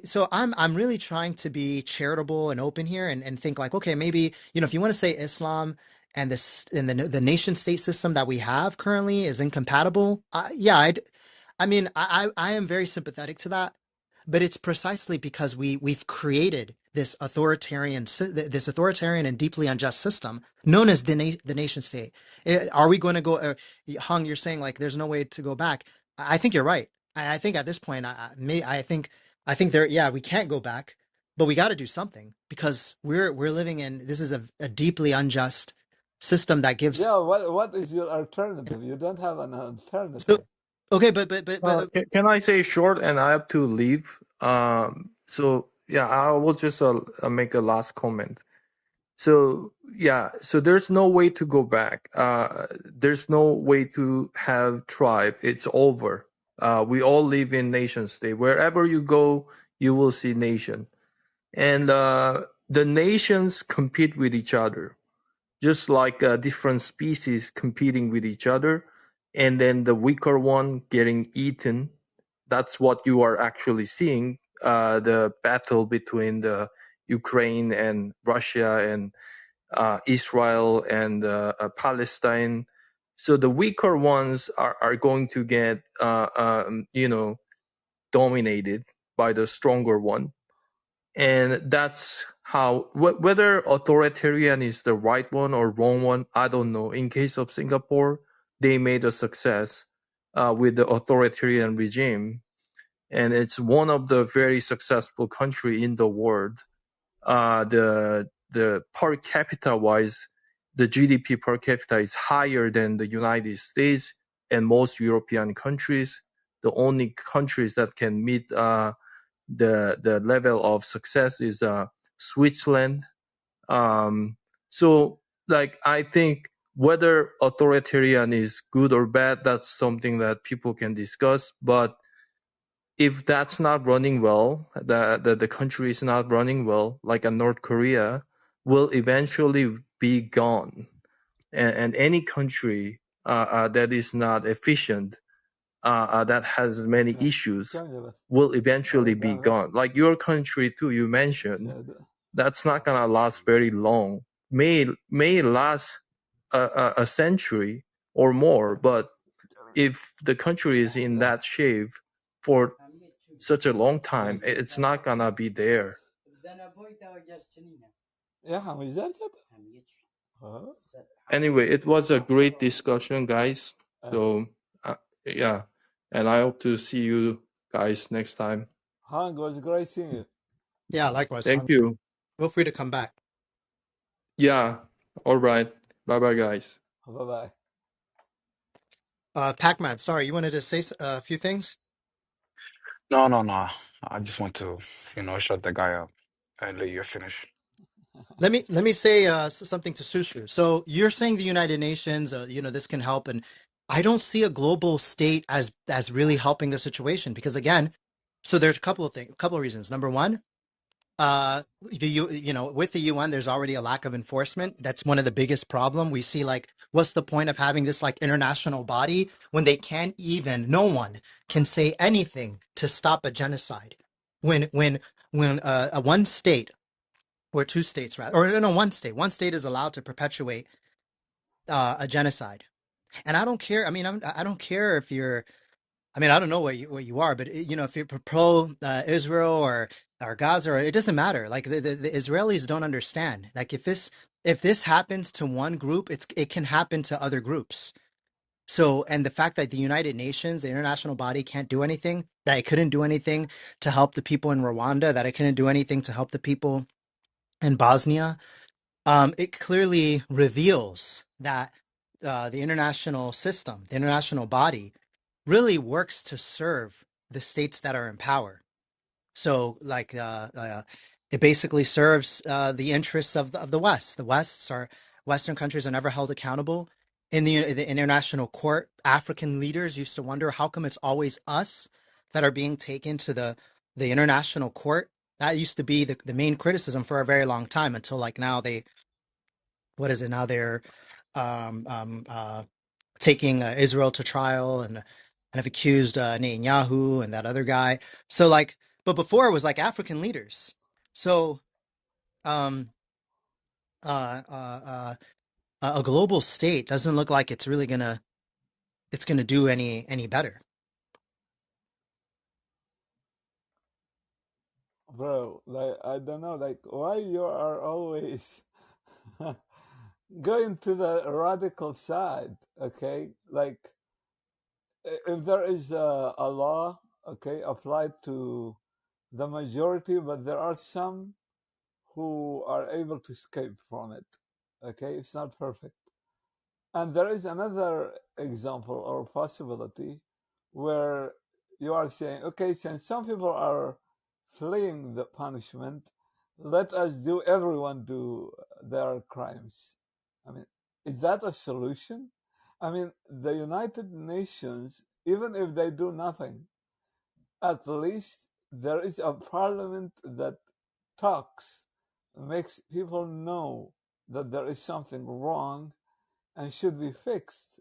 so I'm really trying to be charitable and open here and think like, okay, maybe if you want to say Islam and the nation state system that we have currently is incompatible, yeah, I mean I am very sympathetic to that, but it's precisely because we've created this authoritarian and deeply unjust system known as the nation state. Are we going to go, Hung, you're saying like there's no way to go back. I think you're right. I think at this point, I think there, yeah, we can't go back, but we got to do something because we're living in, this is a deeply unjust system that gives. Yeah, what is your alternative? You don't have an So alternative. okay, but Can I say short and I have to leave? So yeah, I will just make a last comment. So yeah, so there's no way to go back. There's no way to have tribe. It's over. We all live in nation state. Wherever you go, you will see nation, and the nations compete with each other, just like different species competing with each other, and then the weaker one getting eaten. That's what you are actually seeing. The battle between the Ukraine and Russia and Israel and Palestine. So the weaker ones are going to get, dominated by the stronger one. And that's how, whether authoritarian is the right one or wrong one, I don't know. In case of Singapore, they made a success with the authoritarian regime. And it's one of the very successful country in the world. The per capita wise, the GDP per capita is higher than the United States and most European countries. The only countries that can meet the level of success is Switzerland. So like I think whether authoritarian is good or bad, that's something that people can discuss. But if that's not running well, the country is not running well, like a North Korea, will eventually be gone. And any country that is not efficient, that has many Yeah, issues, كم بس will eventually be كم gone. Like your country too, you mentioned, شهد that's not gonna last very long. May last a century or more, but if the country is in that shape for such a long time, it's not gonna be there. يا مش دارسة Huh? Anyway, it was a great discussion, guys. So, uh, yeah, and I hope to see you guys next time. Hang was great seeing you. Yeah, likewise. Thank you. Feel free to come back. Yeah. All right. Bye bye, guys. Bye bye. Pac-Man, sorry, you wanted to say a few things? No, no, no. I just want to, shut the guy up and let you finish. Let me say something to Sushu. So you're saying the United Nations, this can help, and I don't see a global state as really helping the situation because again, so there's a couple of reasons. Number one, with the UN, there's already a lack of enforcement. That's one of the biggest problem we see. Like, what's the point of having this like international body when they can't even? No one can say anything to stop a genocide. When a one state or two states rather, or no, one state is allowed to perpetuate a genocide. And I don't care. I mean, I don't care if you're. I mean, I don't know what you are, but if you're pro Israel or Gaza, or it doesn't matter. Like the Israelis don't understand. Like if this happens to one group, it can happen to other groups. So, and the fact that the United Nations, the international body, can't do anything, that it couldn't do anything to help the people in Rwanda, that it couldn't do anything to help the people in Bosnia, it clearly reveals that the international system, the international body, really works to serve the states that are in power. So, like, it basically serves the interests of the West. Western countries are never held accountable in the international court. African leaders used to wonder how come it's always us that are being taken to the international court. That used to be the main criticism for a very long time until like now what is it now they're um, um, uh, taking Israel to trial and have accused Netanyahu and that other guy. So like, but before it was like African leaders. So um, a global state doesn't look like it's gonna do any better. Bro, like I don't know, like why you are always going to the radical side, okay? Like if there is a law, okay, applied to the majority, but there are some who are able to escape from it, okay? It's not perfect. And there is another example or possibility where you are saying, okay, since some people are fleeing the punishment, let us do everyone do their crimes. I mean, is that a solution? I mean, the United Nations, even if they do nothing, at least there is a parliament that talks, makes people know that there is something wrong and should be fixed.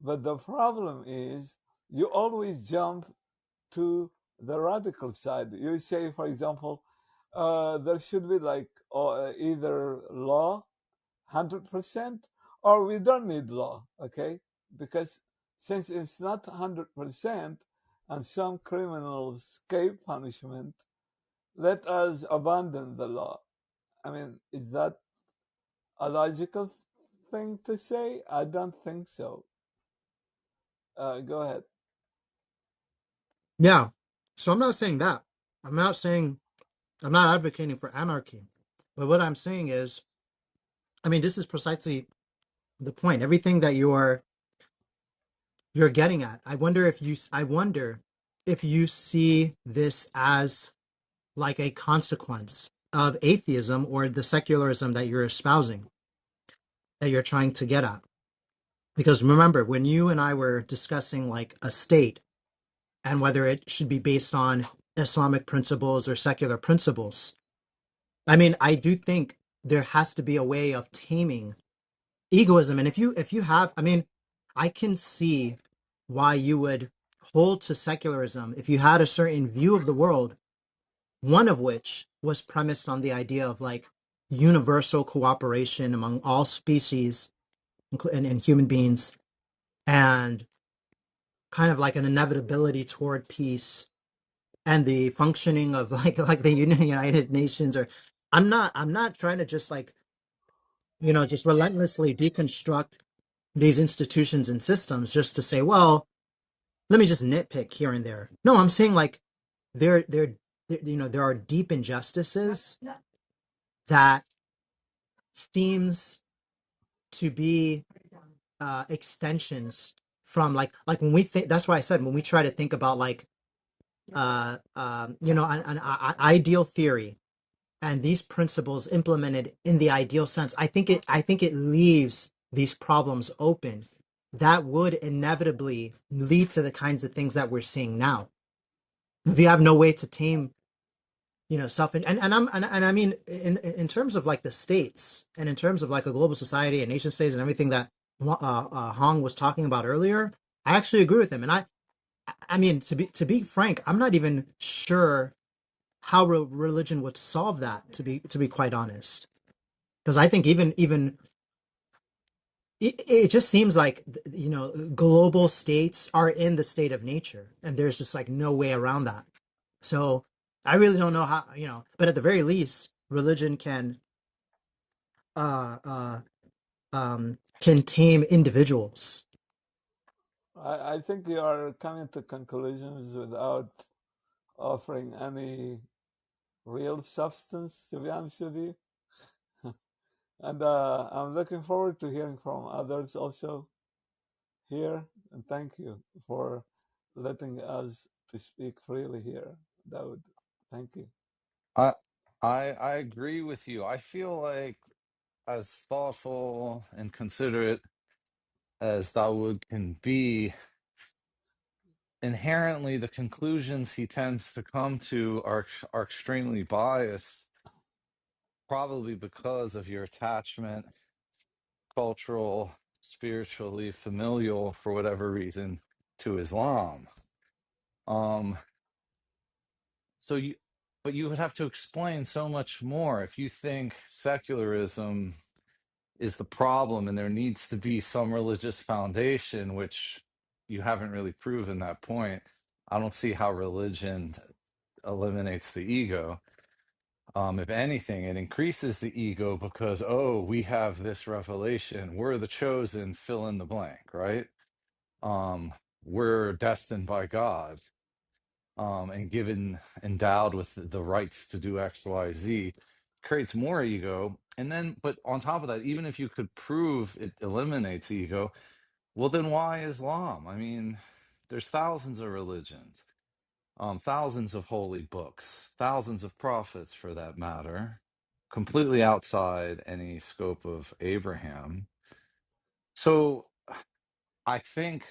But the problem is you always jump to the radical side. You say, for example, there should be like either law 100% or we don't need law, okay? Because since it's not 100% and some criminals escape punishment, let us abandon the law. I mean, is that a logical thing to say? I don't think so. Go ahead. Yeah. So I'm not saying that. I'm not advocating for anarchy. But what I'm saying is, I mean, this is precisely the point. Everything that you're getting at. I wonder if you see this as like a consequence of atheism or the secularism that you're espousing, that you're trying to get at. Because remember, when you and I were discussing like a state and whether it should be based on Islamic principles or secular principles, I mean, I do think there has to be a way of taming egoism. And if you have, I mean, I can see why you would hold to secularism if you had a certain view of the world, one of which was premised on the idea of like universal cooperation among all species and human beings, and kind of like an inevitability toward peace and the functioning of like the United Nations. Or I'm not trying to just like just relentlessly deconstruct these institutions and systems just to say, well, let me just nitpick here and there. No, I'm saying like there are deep injustices that seems to be extensions from like when we think. That's why I said when we try to think about like an ideal theory and these principles implemented in the ideal sense, I think it leaves these problems open that would inevitably lead to the kinds of things that we're seeing now. If you have no way to tame, self and I mean in terms of like the states and in terms of like a global society and nation states and everything that Hong was talking about earlier, I actually agree with him. And I mean to be frank, I'm not even sure how religion would solve that. To be quite honest, because I think even it just seems like global states are in the state of nature, and there's just like no way around that. So I really don't know how, but at the very least, religion uh uh can tame individuals. I think you are coming to conclusions without offering any real substance, to be honest with you. And I'm looking forward to hearing from others also here. And thank you for letting us to speak freely here, Dawud. Thank you. I I agree with you. I feel like as thoughtful and considerate as Dawud can be, inherently the conclusions he tends to come to are extremely biased, probably because of your attachment, cultural, spiritually, familial, for whatever reason, to Islam. Um, so you, but you would have to explain so much more if you think secularism is the problem and there needs to be some religious foundation, which you haven't really proven that point. I don't see how religion eliminates the ego. If anything, it increases the ego because, oh, we have this revelation. We're the chosen, fill in the blank, right? We're destined by God, and given, endowed with the rights to do X, Y, Z, creates more ego. And then, but on top of that, even if you could prove it eliminates ego, well, then why Islam? I mean, there's thousands of religions, thousands of holy books, thousands of prophets for that matter, completely outside any scope of Abraham. So I think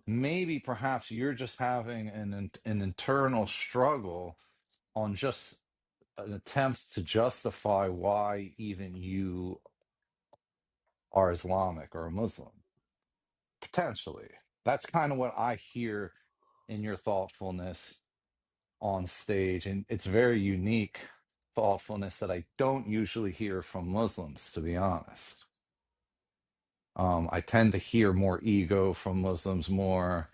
maybe perhaps you're just having an internal struggle on just an attempt to justify why even you are Islamic or a Muslim, potentially. That's kind of what I hear in your thoughtfulness on stage. And it's very unique thoughtfulness that I don't usually hear from Muslims, to be honest. I tend to hear more ego from Muslims, more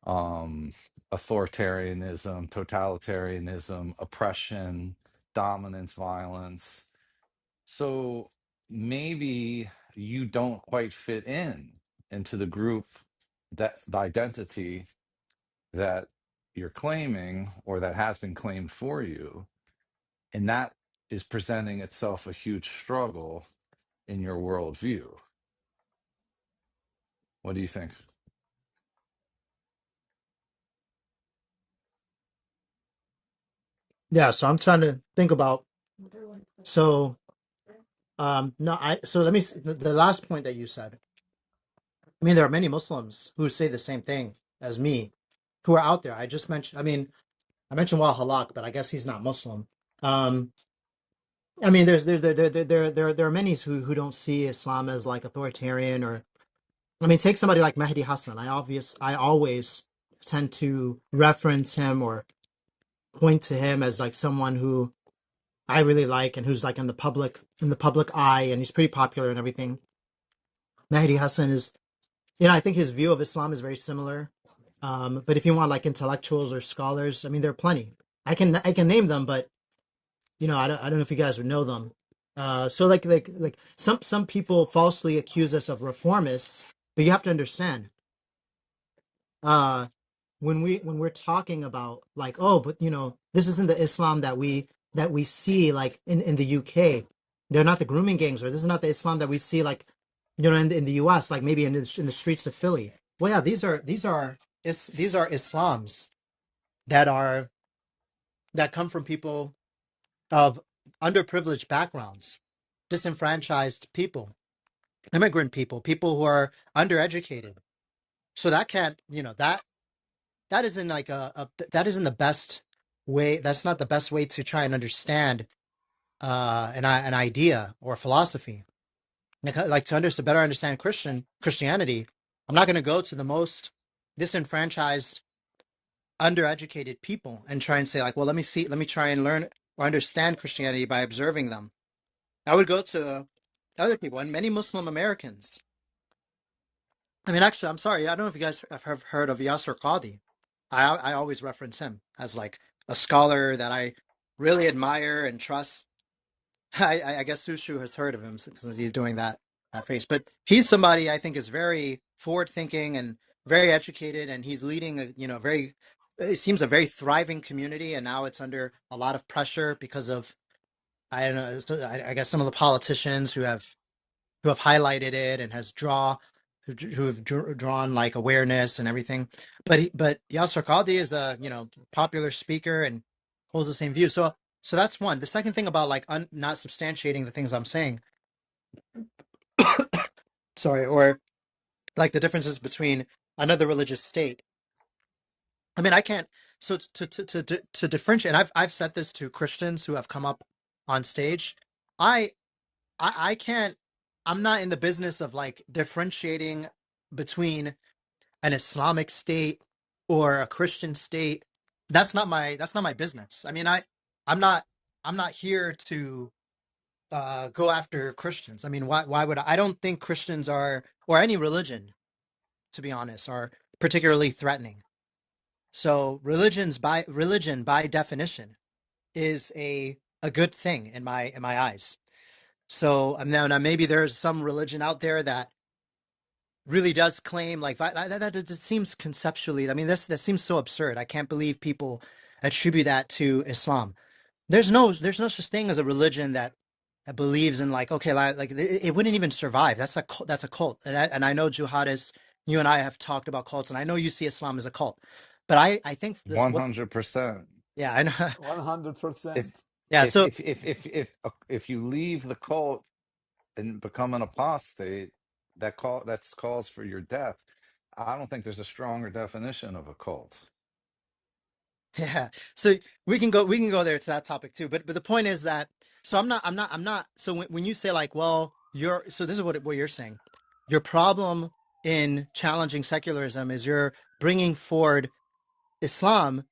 authoritarianism, totalitarianism, oppression, dominance, violence. So maybe you don't quite fit in into the group, that the identity that you're claiming or that has been claimed for you, and that is presenting itself a huge struggle in your worldview. What do you think? Yeah, so I'm trying to think about. So no, I so let me the last point that you said. I mean, there are many Muslims who say the same thing as me, who are out there. I just mentioned. I mean, I mentioned Wal Halak, but I guess he's not Muslim. Um, I mean, there are many who don't see Islam as like authoritarian, or I mean, take somebody like Mehdi Hassan. I always tend to reference him or point to him as like someone who I really like and who's like in the public eye, and he's pretty popular and everything. Mehdi Hassan is, I think his view of Islam is very similar. But if you want like intellectuals or scholars, I mean, there are plenty. I can name them, but I don't know if you guys would know them. So like some people falsely accuse us of reformists, but you have to understand, when we're talking about like, oh, but you know, this isn't the Islam that we see like in the UK. They're not the grooming gangs, or this is not the Islam that we see like, you know, in the US, like maybe in the streets of Philly. Well, yeah, these are Islams that are that come from people of underprivileged backgrounds, disenfranchised people, immigrant people, people who are undereducated. So that can't, you know, that isn't like that isn't the best way. That's not the best way to try and understand an idea or philosophy. Like to better understand Christianity, I'm not going to go to the most disenfranchised, undereducated people and try and say like, well, let me try and learn or understand Christianity by observing them. I would go to other people and many Muslim Americans. I mean, actually, I'm sorry. I don't know if you guys have heard of Yasser Qadi. I always reference him as like a scholar that I really admire and trust. I guess Soshu has heard of him since he's doing that face. But he's somebody I think is very forward thinking and very educated, and he's leading a, you know, very, it seems a very thriving community, and now it's under a lot of pressure because of, I don't know, I guess some of the politicians who have highlighted it and who have drawn like awareness and everything. But Yasser Qadhi is a, you know, popular speaker and holds the same view. So that's one. The second thing about like not substantiating the things I'm saying, sorry, or like the differences between another religious state. I mean, I can't. So to differentiate, and I've said this to Christians who have come up on stage. I I can't. I'm not in the business of like differentiating between an Islamic state or a Christian state. That's not my business. I mean, I'm not I'm not here to go after Christians. I mean, why would I don't think Christians are, or any religion, to be honest, are particularly threatening. So religion by definition is a good thing in my eyes. So now maybe there's some religion out there that really does claim like that seems conceptually, I mean, that seems so absurd. I can't believe people attribute that to Islam. There's no such thing as a religion that believes in like, okay, like it wouldn't even survive. That's a cult. And I know jihadists, you and I have talked about cults, and I know you see Islam as a cult, but I think this what 100%. yeah, I know. 100%. If Yeah, if so if if if if if you leave the cult and become an apostate, that's calls for your death. I don't think there's a stronger definition of a cult. yeah, so we can go there to that topic too. But the point is that, so I'm not. So when you say like, well, so this is what you're saying. Your problem in challenging secularism is you're bringing forward Islam,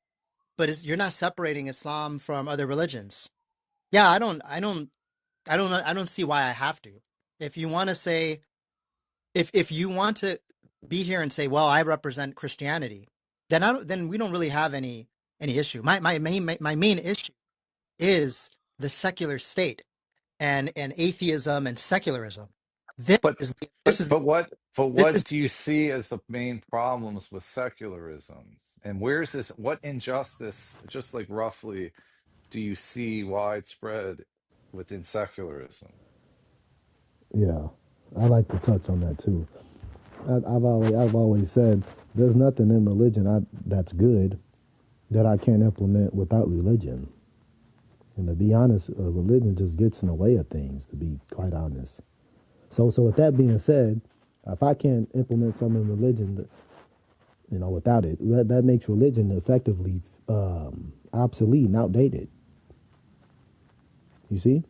but you're not separating Islam from other religions. Yeah, I don't see why I have to. If you want to say, if you want to be here and say, well, I represent Christianity, then we don't really have any issue. My main issue is the secular state and atheism and secularism. This But is but but what but this is what do you see as the main problems with secularism? And where's this? What injustice, just like roughly, do you see widespread within secularism? Yeah, I like to touch on that too. I've always said there's nothing in religion that's good that I can't implement without religion. And to be honest, religion just gets in the way of things. To be quite honest. So with that being said, if I can't implement some in religion, without it, that makes religion effectively obsolete and outdated. You see?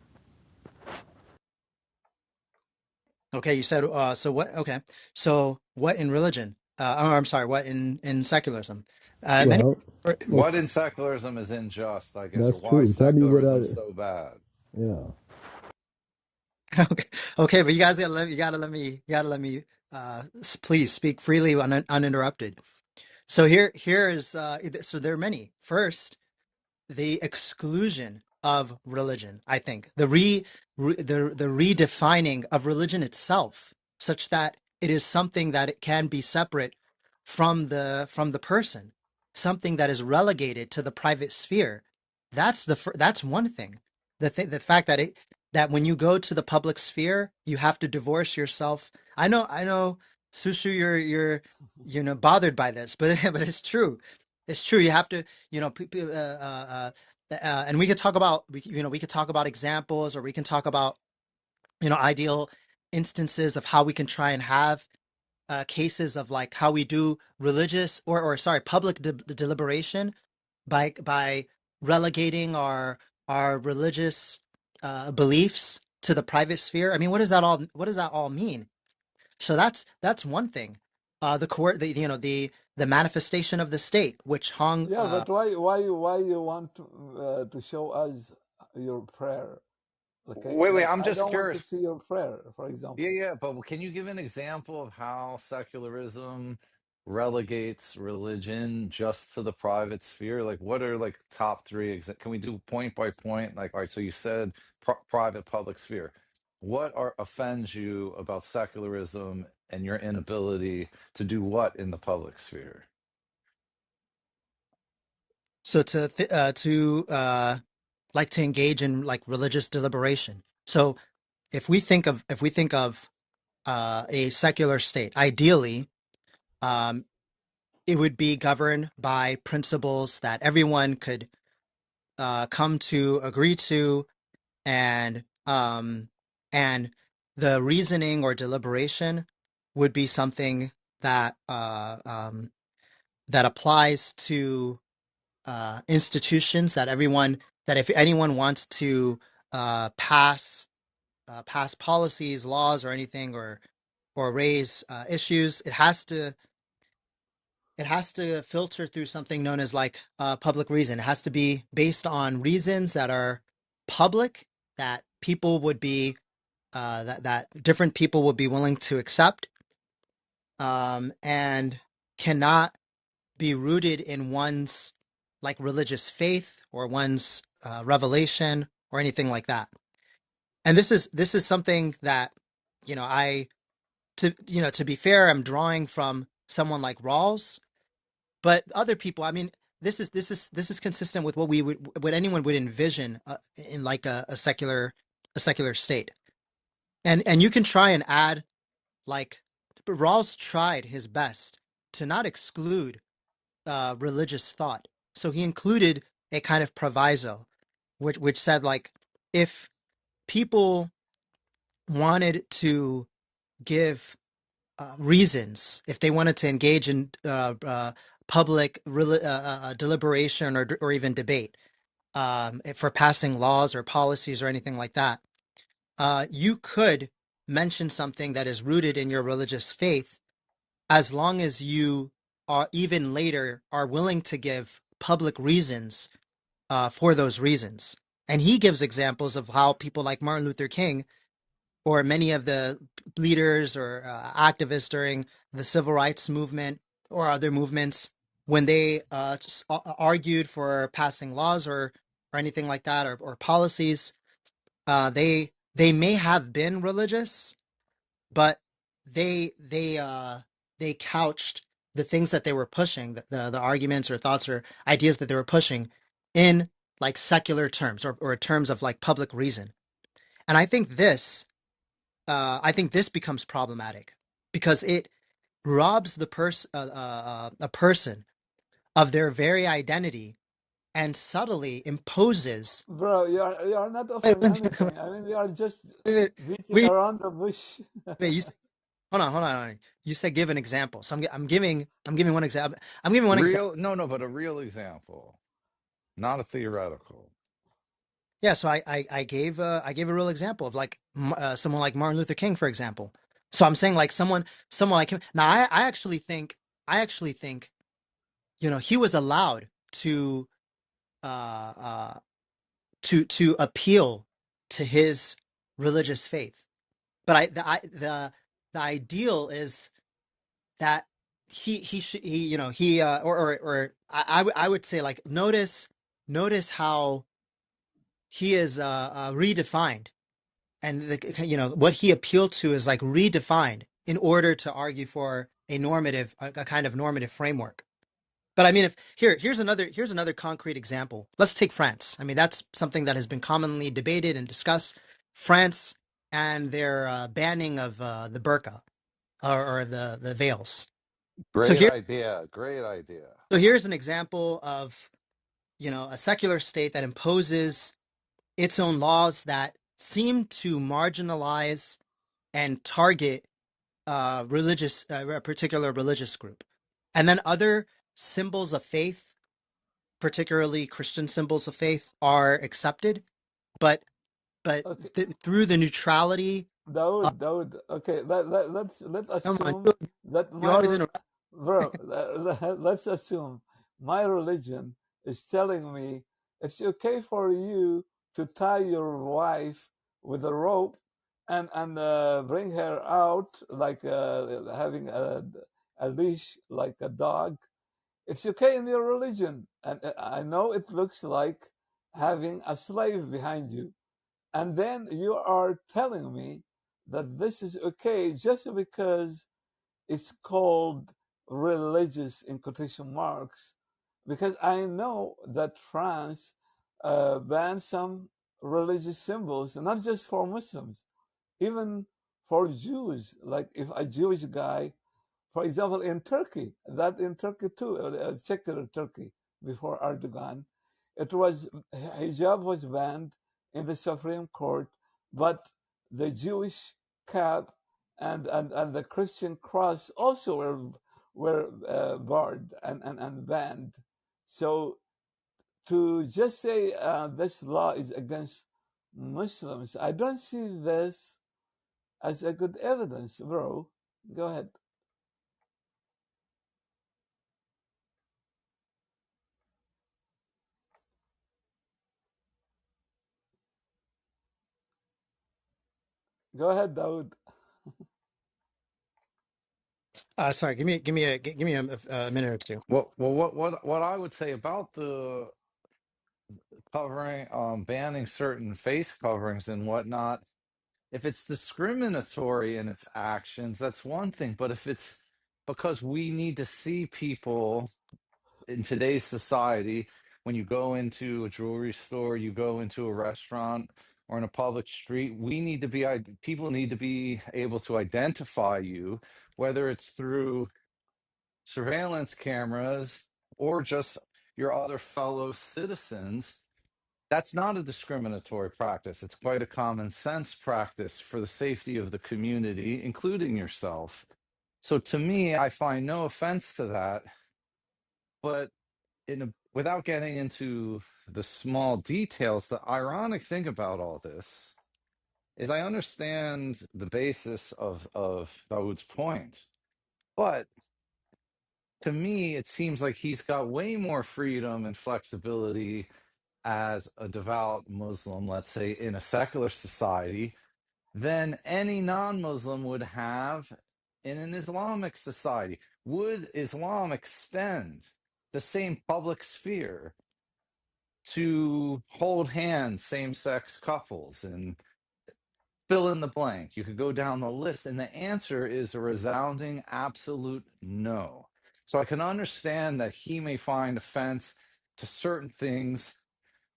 okay. You said so what? Okay, so what in religion? I'm sorry. What in secularism? Many. Well, well, What in secularism is unjust, I guess, or that's why true. Tell me what. secularism so bad? Yeah. Okay, okay, but you guys you gotta let me please speak freely uninterrupted. So here is so there are many. First, the exclusion of religion. I think the redefining of religion itself, such that it is something that it can be separate from the person, something that is relegated to the private sphere. That's one thing. The fact that that when you go to the public sphere, you have to divorce yourself. I know, Susu, you're bothered by this, but but it's true. It's true. You have to, and we could talk about we could talk about examples, or we can talk about ideal instances of how we can try and have cases of like how we do religious or sorry, public deliberation by relegating our religious beliefs to the private sphere. I mean, what does that all mean? So that's one thing. The manifestation of the state, which Hong Yeah, but why you want to show us your prayer? Okay, Wait, like I'm I just don't want to curious. see your prayer, for Yeah, example. yeah, but can you give an example of how secularism relegates religion just to the private sphere? Like, what are like top three? Can we do point by point? Like, all right, so you said private, public sphere. What offends you about secularism and your inability to do what in the public sphere? So to like to engage in like religious deliberation. So if we think of a secular state, ideally, um, it would be governed by principles that everyone could come to agree to, and and the reasoning or deliberation would be something that that applies to institutions that everyone that if anyone wants to pass policies, laws, or anything, or raise issues, it has to filter through something known as like public reason. It has to be based on reasons that are public, that people would be that different people would be willing to accept, and cannot be rooted in one's like religious faith or one's revelation or anything like that. And this is something that I to be fair, I'm drawing from someone like Rawls, but other people. I mean, this is consistent with what anyone would envision in like a secular state. And you can try and add like, but Rawls tried his best to not exclude religious thought. So he included a kind of proviso, which said like, if people wanted to give reasons, if they wanted to engage in public deliberation or even debate for passing laws or policies or anything like that, you could mention something that is rooted in your religious faith, as long as you are even later are willing to give public reasons for those reasons. And he gives examples of how people like Martin Luther King or many of the leaders or activists during the civil rights movement or other movements, when they argued for passing laws or anything like that, or policies, they may have been religious, but they couched the things that they were pushing, the arguments or thoughts or ideas that they were pushing, in like secular terms, or terms of like public reason. And I think this becomes problematic because it robs a person of their very identity, and subtly imposes. Bro, you are not Wait, offering wait, anything. I mean, you are just wait, beating wait, around the bush. wait, hold on. You said give an example, so I'm giving one example. I'm giving one example. Real, no, but a real example, not a theoretical. Yeah, so I gave a real example of like someone like Martin Luther King, for example. So I'm saying like someone like him. Now I actually think he was allowed to uh, uh, to appeal to his religious faith. But the ideal is that he should he or I would say like, notice how he is redefined, and what he appealed to is like redefined in order to argue for a kind of normative framework. But I mean, if here's another concrete example. Let's take France. I mean, that's something that has been commonly debated and discussed. France and their banning of the burqa, or the veils. So Great here, idea. Great idea. here's an example of a secular state that imposes its own laws that seem to marginalize and target a particular religious group, and then other symbols of faith, particularly Christian symbols of faith, are accepted, but Okay, through the neutrality of, Dawud. Okay, let's come on, assume that you my always interrupt. bro. Let's assume my religion is telling me it's okay for you to tie your wife with a rope and bring her out like having a leash like a dog. It's okay in your religion, and I know it looks like having a slave behind you, and then you are telling me that this is okay just because it's called religious in quotation marks, because I know that France banned some religious symbols, not just for Muslims, even for Jews. Like if a Jewish guy, for example, in Turkey, that in Turkey too, secular Turkey before Erdogan, it was hijab was banned in the Supreme Court, but the Jewish cap and the Christian cross also were barred and banned. So to just say this law is against Muslims, I don't see this as a good evidence, bro. Go ahead. Go ahead, Dawood. Sorry, give me a minute or two. What I would say about the covering, banning certain face coverings and whatnot, if it's discriminatory in its actions, that's one thing. But if it's because we need to see people in today's society, when you go into a jewelry store, you go into a restaurant or in a public street, people need to be able to identify you, whether it's through surveillance cameras or just your other fellow citizens. That's not a discriminatory practice. It's quite a common sense practice for the safety of the community, including yourself. So to me, I find no offense to that. But without getting into the small details, the ironic thing about all this is I understand the basis of Dawood's point. But to me, it seems like he's got way more freedom and flexibility as a devout Muslim, let's say, in a secular society, than any non Muslim would have in an Islamic society. Would Islam extend the same public sphere to hold hands, same sex couples, and fill in the blank? You could go down the list, and the answer is a resounding absolute no. So I can understand that he may find offense to certain things.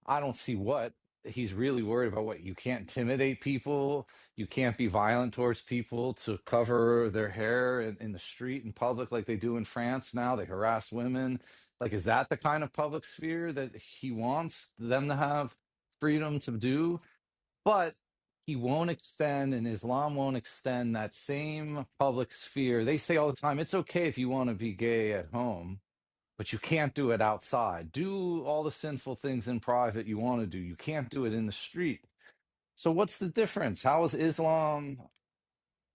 I don't see what he's really worried about. What, you can't intimidate people, you can't be violent towards people to cover their hair in the street in public like they do in France now. They harass women. Like, is that the kind of public sphere that he wants them to have freedom to do? But he won't extend, and Islam won't extend that same public sphere. They say all the time, it's okay if you want to be gay at home, but you can't do it outside. Do all the sinful things in private you want to do. You can't do it in the street. So what's the difference? How is Islam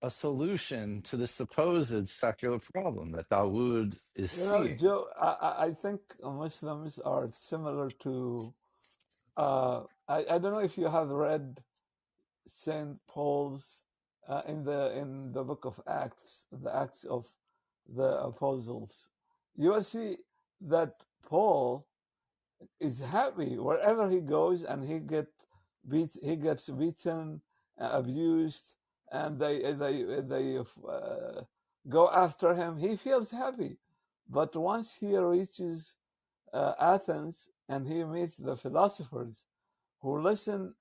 a solution to the supposed secular problem that Dawood is You know, seeing? Joe, I think Muslims are similar to. I don't know if you have read Saint Paul's in the book of Acts, the Acts of the Apostles. You will see that Paul is happy wherever he goes, and he get he gets beaten, abused, and they go after him. He feels happy, but once he reaches Athens and he meets the philosophers who listen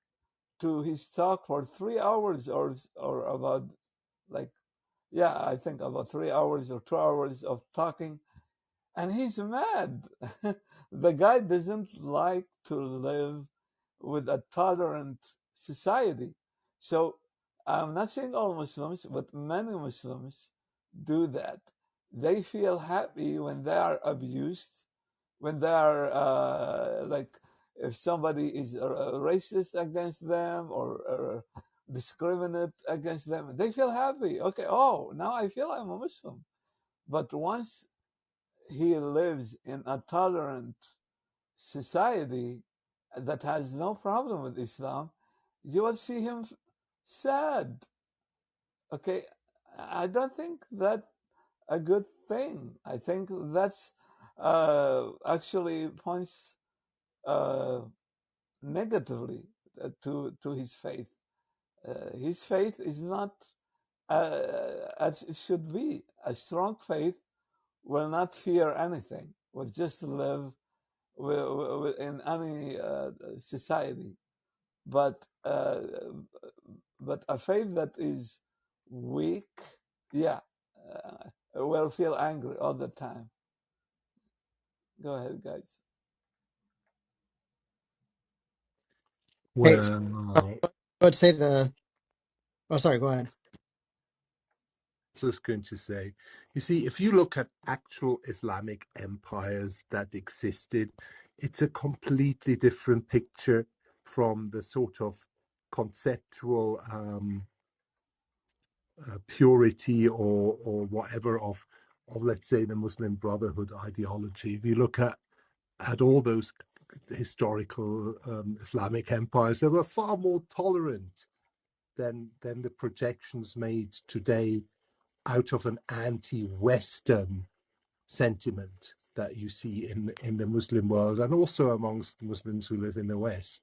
to his talk for 3 hours or about like yeah, I think about 3 hours or 2 hours of talking, and he's mad. The guy doesn't like to live with a tolerant society. So I'm not saying all Muslims, but many Muslims do that. They feel happy when they are abused, when they are like, if somebody is racist against them or discriminate against them, they feel happy. Okay, oh, now I feel I'm a Muslim. But once he lives in a tolerant society that has no problem with Islam, you will see him sad. Okay, I don't think that a good thing. I think that's actually points uh, negatively to his faith. His faith is not as it should be. A strong faith will not fear anything. Will just live in any society. But a faith that is weak, yeah, will feel angry all the time. Go ahead, guys. Hey, so, Well, I would say the. Oh, sorry. Go ahead. I was going to say, you see, if you look at actual Islamic empires that existed, it's a completely different picture from the sort of conceptual purity or whatever of let's say the Muslim Brotherhood ideology. If you look at all those historical Islamic empires, they were far more tolerant than the projections made today out of an anti-Western sentiment that you see in the Muslim world and also amongst Muslims who live in the West.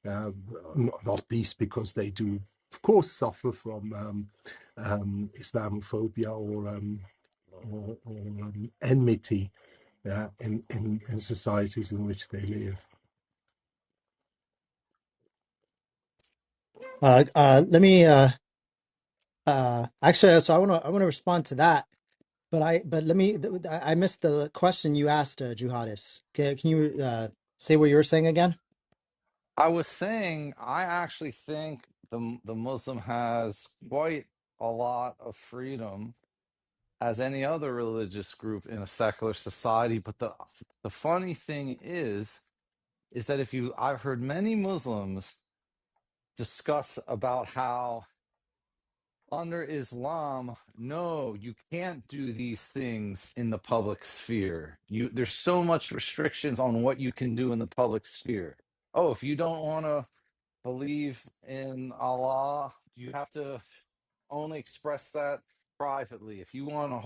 Not least because they do, of course, suffer from Islamophobia or enmity in societies in which they live. Let me. Actually, so I want to respond to that. But let me. I missed the question you asked, Juhadis. Can you say what you were saying again? I was saying, I actually think the Muslim has quite a lot of freedom as any other religious group in a secular society. But the funny thing is that if you, I've heard many Muslims discuss about how under Islam, no, you can't do these things in the public sphere. There's so much restrictions on what you can do in the public sphere. Oh, if you don't want to believe in Allah, you have to only express that privately. If you want to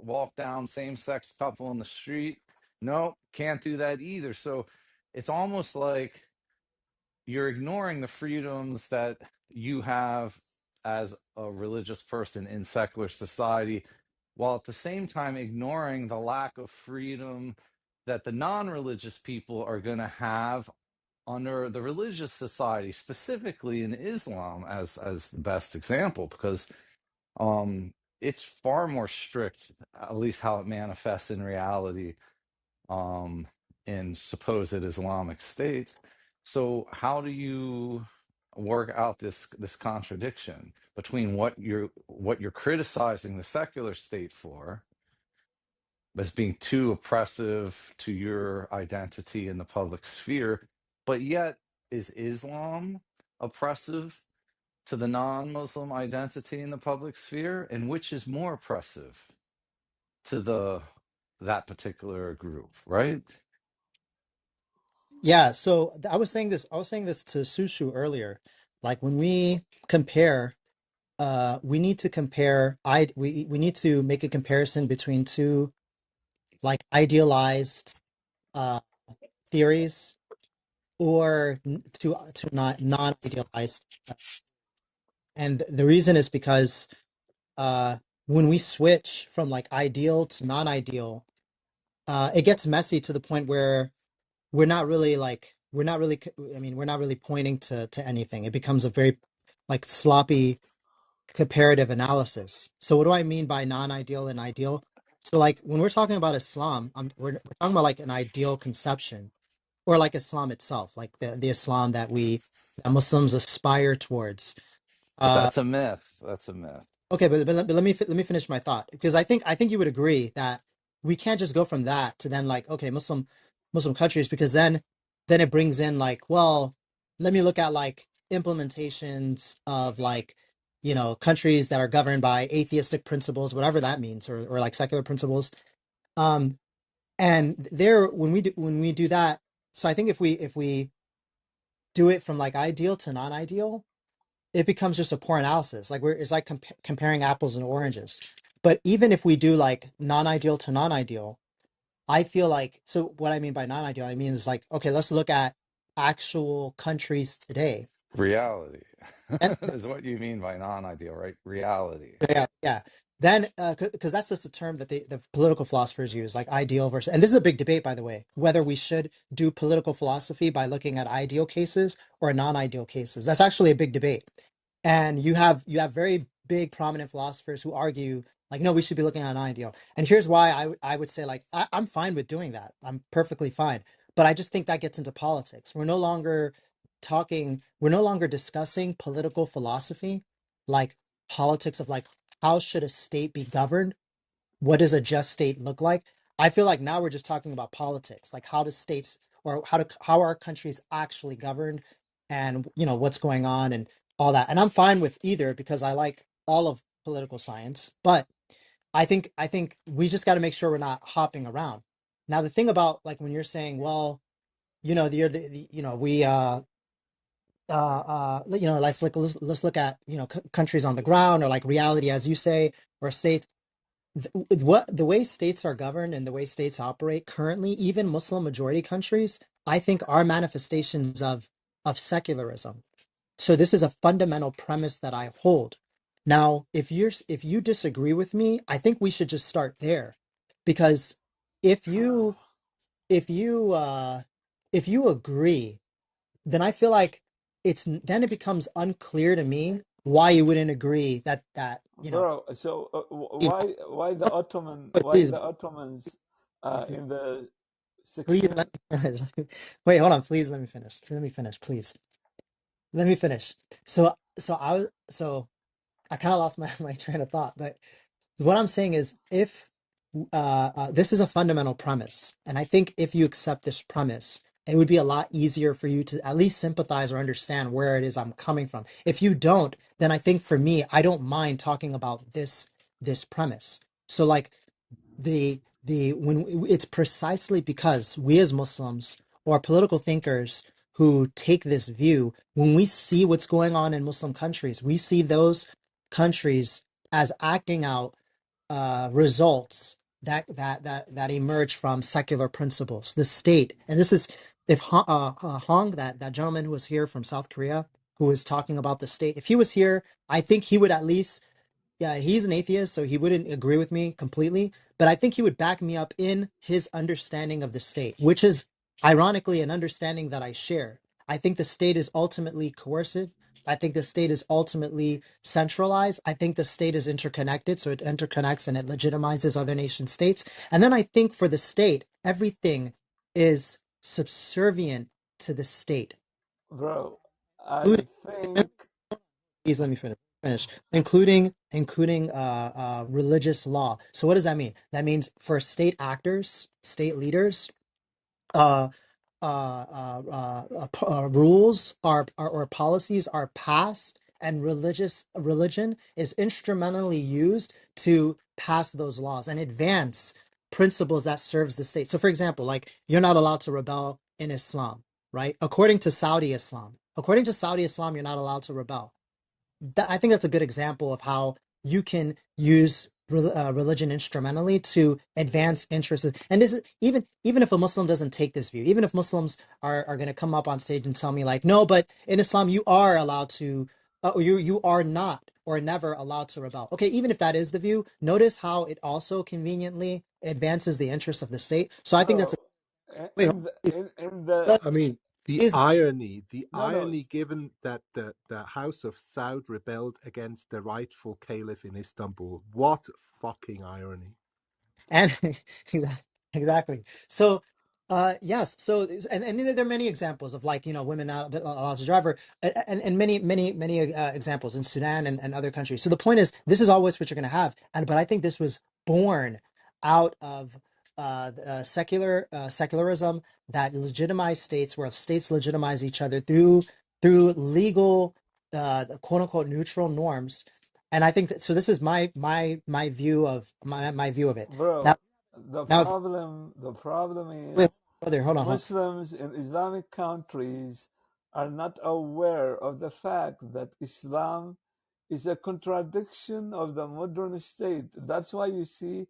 walk down same-sex couple in the street, no, can't do that either. So it's almost like you're ignoring the freedoms that you have as a religious person in secular society, while at the same time ignoring the lack of freedom that the non-religious people are going to have under the religious society, specifically in Islam as the best example, because it's far more strict, at least how it manifests in reality, um, in supposed Islamic states. So how do you work out this contradiction between what you're criticizing the secular state for as being too oppressive to your identity in the public sphere, but yet is Islam oppressive to the non-Muslim identity in the public sphere, and which is more oppressive to that particular group, right? Yeah. So I was saying this. I was saying this to Sushu earlier. Like when we compare, we need to compare. We need to make a comparison between two like idealized uh theories or to not non-idealized. And the reason is because when we switch from like ideal to non-ideal, it gets messy to the point where we're not really pointing to anything. It becomes a very like sloppy comparative analysis. So what do I mean by non-ideal and ideal? So like when we're talking about Islam, we're talking about like an ideal conception, or like Islam itself, like the Islam that Muslims aspire towards. But Uh, that's a myth. That's a myth. okay, but let me finish my thought, because I think you would agree that we can't just go from that to then like, okay, Muslim countries, because then it brings in like, well, let me look at like implementations of like, you know, countries that are governed by atheistic principles, whatever that means, or like secular principles. And there, when we do that, so I think if we do it from like ideal to non-ideal, it becomes just a poor analysis. Like it's like comparing apples and oranges. But even if we do like non-ideal to non-ideal, I feel like, so what I mean by non-ideal, I mean is like, okay, let's look at actual countries today. Reality And is what you mean by non-ideal, right? Reality. yeah, yeah. Then, because that's just a term that the political philosophers use, like ideal versus, and this is a big debate, by the way, whether we should do political philosophy by looking at ideal cases or non-ideal cases. That's actually a big debate. And you have very big prominent philosophers who argue like, no, we should be looking at non-ideal. And here's why I would say like, I'm fine with doing that. I'm perfectly fine. But I just think that gets into politics. We're no longer discussing political philosophy, like politics of like, how should a state be governed? What does a just state look like? I feel like now we're just talking about politics, like how do states, or how are countries actually governed, and you know what's going on and all that. And I'm fine with either because I like all of political science, but I think we just got to make sure we're not hopping around. Now the thing about like when you're saying, well, you know, the you know, we you know, let's look at, you know, countries on the ground, or like reality as you say, or states. What the way states are governed and the way states operate currently, even Muslim majority countries, I think are manifestations of secularism. So this is a fundamental premise that I hold. Now, if you disagree with me, I think we should just start there, because if you if you if you agree, then I feel like then it becomes unclear to me why you wouldn't agree that you know. Bro, so Steve, why please, the Ottomans in the please 16th? let me finish. Wait, hold on. Please let me finish. Let me finish, please. Let me finish. So I kind of lost my, my train of thought, but what I'm saying is if this is a fundamental premise, and I think if you accept this premise, it would be a lot easier for you to at least sympathize or understand where it is I'm coming from. If you don't, then I think for me, I don't mind talking about this premise. So like the when it's precisely because we as Muslims or political thinkers who take this view, when we see what's going on in Muslim countries, we see those countries as acting out results that emerge from secular principles. The state, and this is if Hong, that gentleman who was here from South Korea, who was talking about the state, if he was here, I think he would at least, yeah, he's an atheist, so he wouldn't agree with me completely, but I think he would back me up in his understanding of the state, which is ironically an understanding that I share. I think the state is ultimately coercive. I think the state is ultimately centralized. I think the state is interconnected, so it interconnects and it legitimizes other nation states. And then I think for the state, everything is subservient to the state, Bro, I including, think, please let me finish, including religious law. So what does that mean? That means for state actors, state leaders, uh rules are or policies are passed, and religion is instrumentally used to pass those laws and advance principles that serves the state. So for example, like you're not allowed to rebel in Islam, right? According to Saudi Islam, you're not allowed to rebel. I think that's a good example of how you can use religion instrumentally to advance interests. And this is even if a Muslim doesn't take this view, even if Muslims are going to come up on stage and tell me like, no, but in Islam you are allowed to, you are not or never allowed to rebel. Okay, even if that is the view, notice how it also conveniently advances the interests of the state. So I think that's a bro. wait. In the Let- I mean, Is the no, irony given that the House of Saud rebelled against the rightful caliph in Istanbul. What fucking irony. and exactly. So yes, so and there are many examples of like, you know, women not allowed to drive, or and many examples in Sudan and other countries. So the point is, this is always what you're going to have, and but I think this was born out of secularism that legitimized states, where states legitimize each other through legal quote unquote neutral norms. And I think that, so this is my view of my view of it. Now, bro. now, if, The problem wait, is brother, hold on. Muslims in Islamic countries are not aware of the fact that Islam is a contradiction of the modern state. That's why you see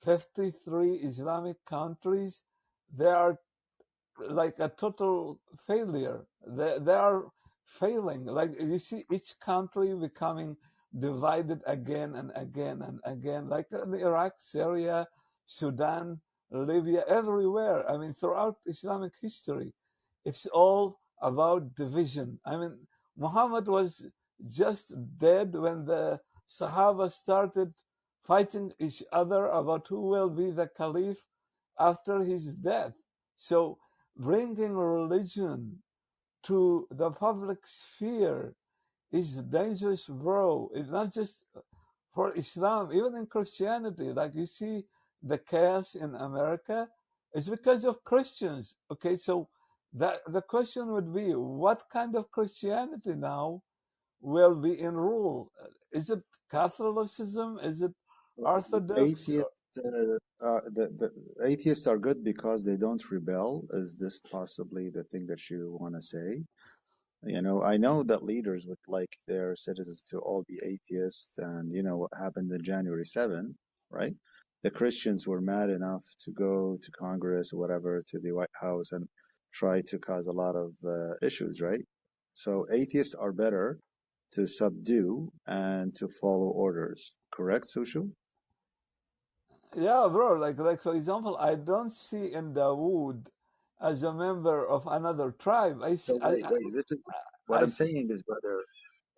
53 Islamic countries, they are like a total failure. They are failing. Like you see each country becoming divided again and again and again, like in Iraq, Syria, Sudan, Libya, everywhere. I mean, throughout Islamic history, it's all about division. I mean, Muhammad was just dead when the Sahaba started fighting each other about who will be the caliph after his death. So bringing religion to the public sphere is dangerous, bro. It's not just for Islam, even in Christianity. Like you see the chaos in America, it's because of Christians. Okay, so that the question would be, what kind of Christianity now will be in rule? Is it Catholicism? Is it Orthodox? Atheists, the atheists are good because they don't rebel. Is this possibly the thing that you want to say? You know, I know that leaders would like their citizens to all be atheists, and you know what happened in January 7, right? The Christians were mad enough to go to Congress or whatever, to the White House, and try to cause a lot of issues, right? So atheists are better to subdue and to follow orders, correct, Sushil? Yeah, bro. Like for example, I don't see in Dawud as a member of another tribe. I see, So wait. This is what I I'm see. saying is, brother,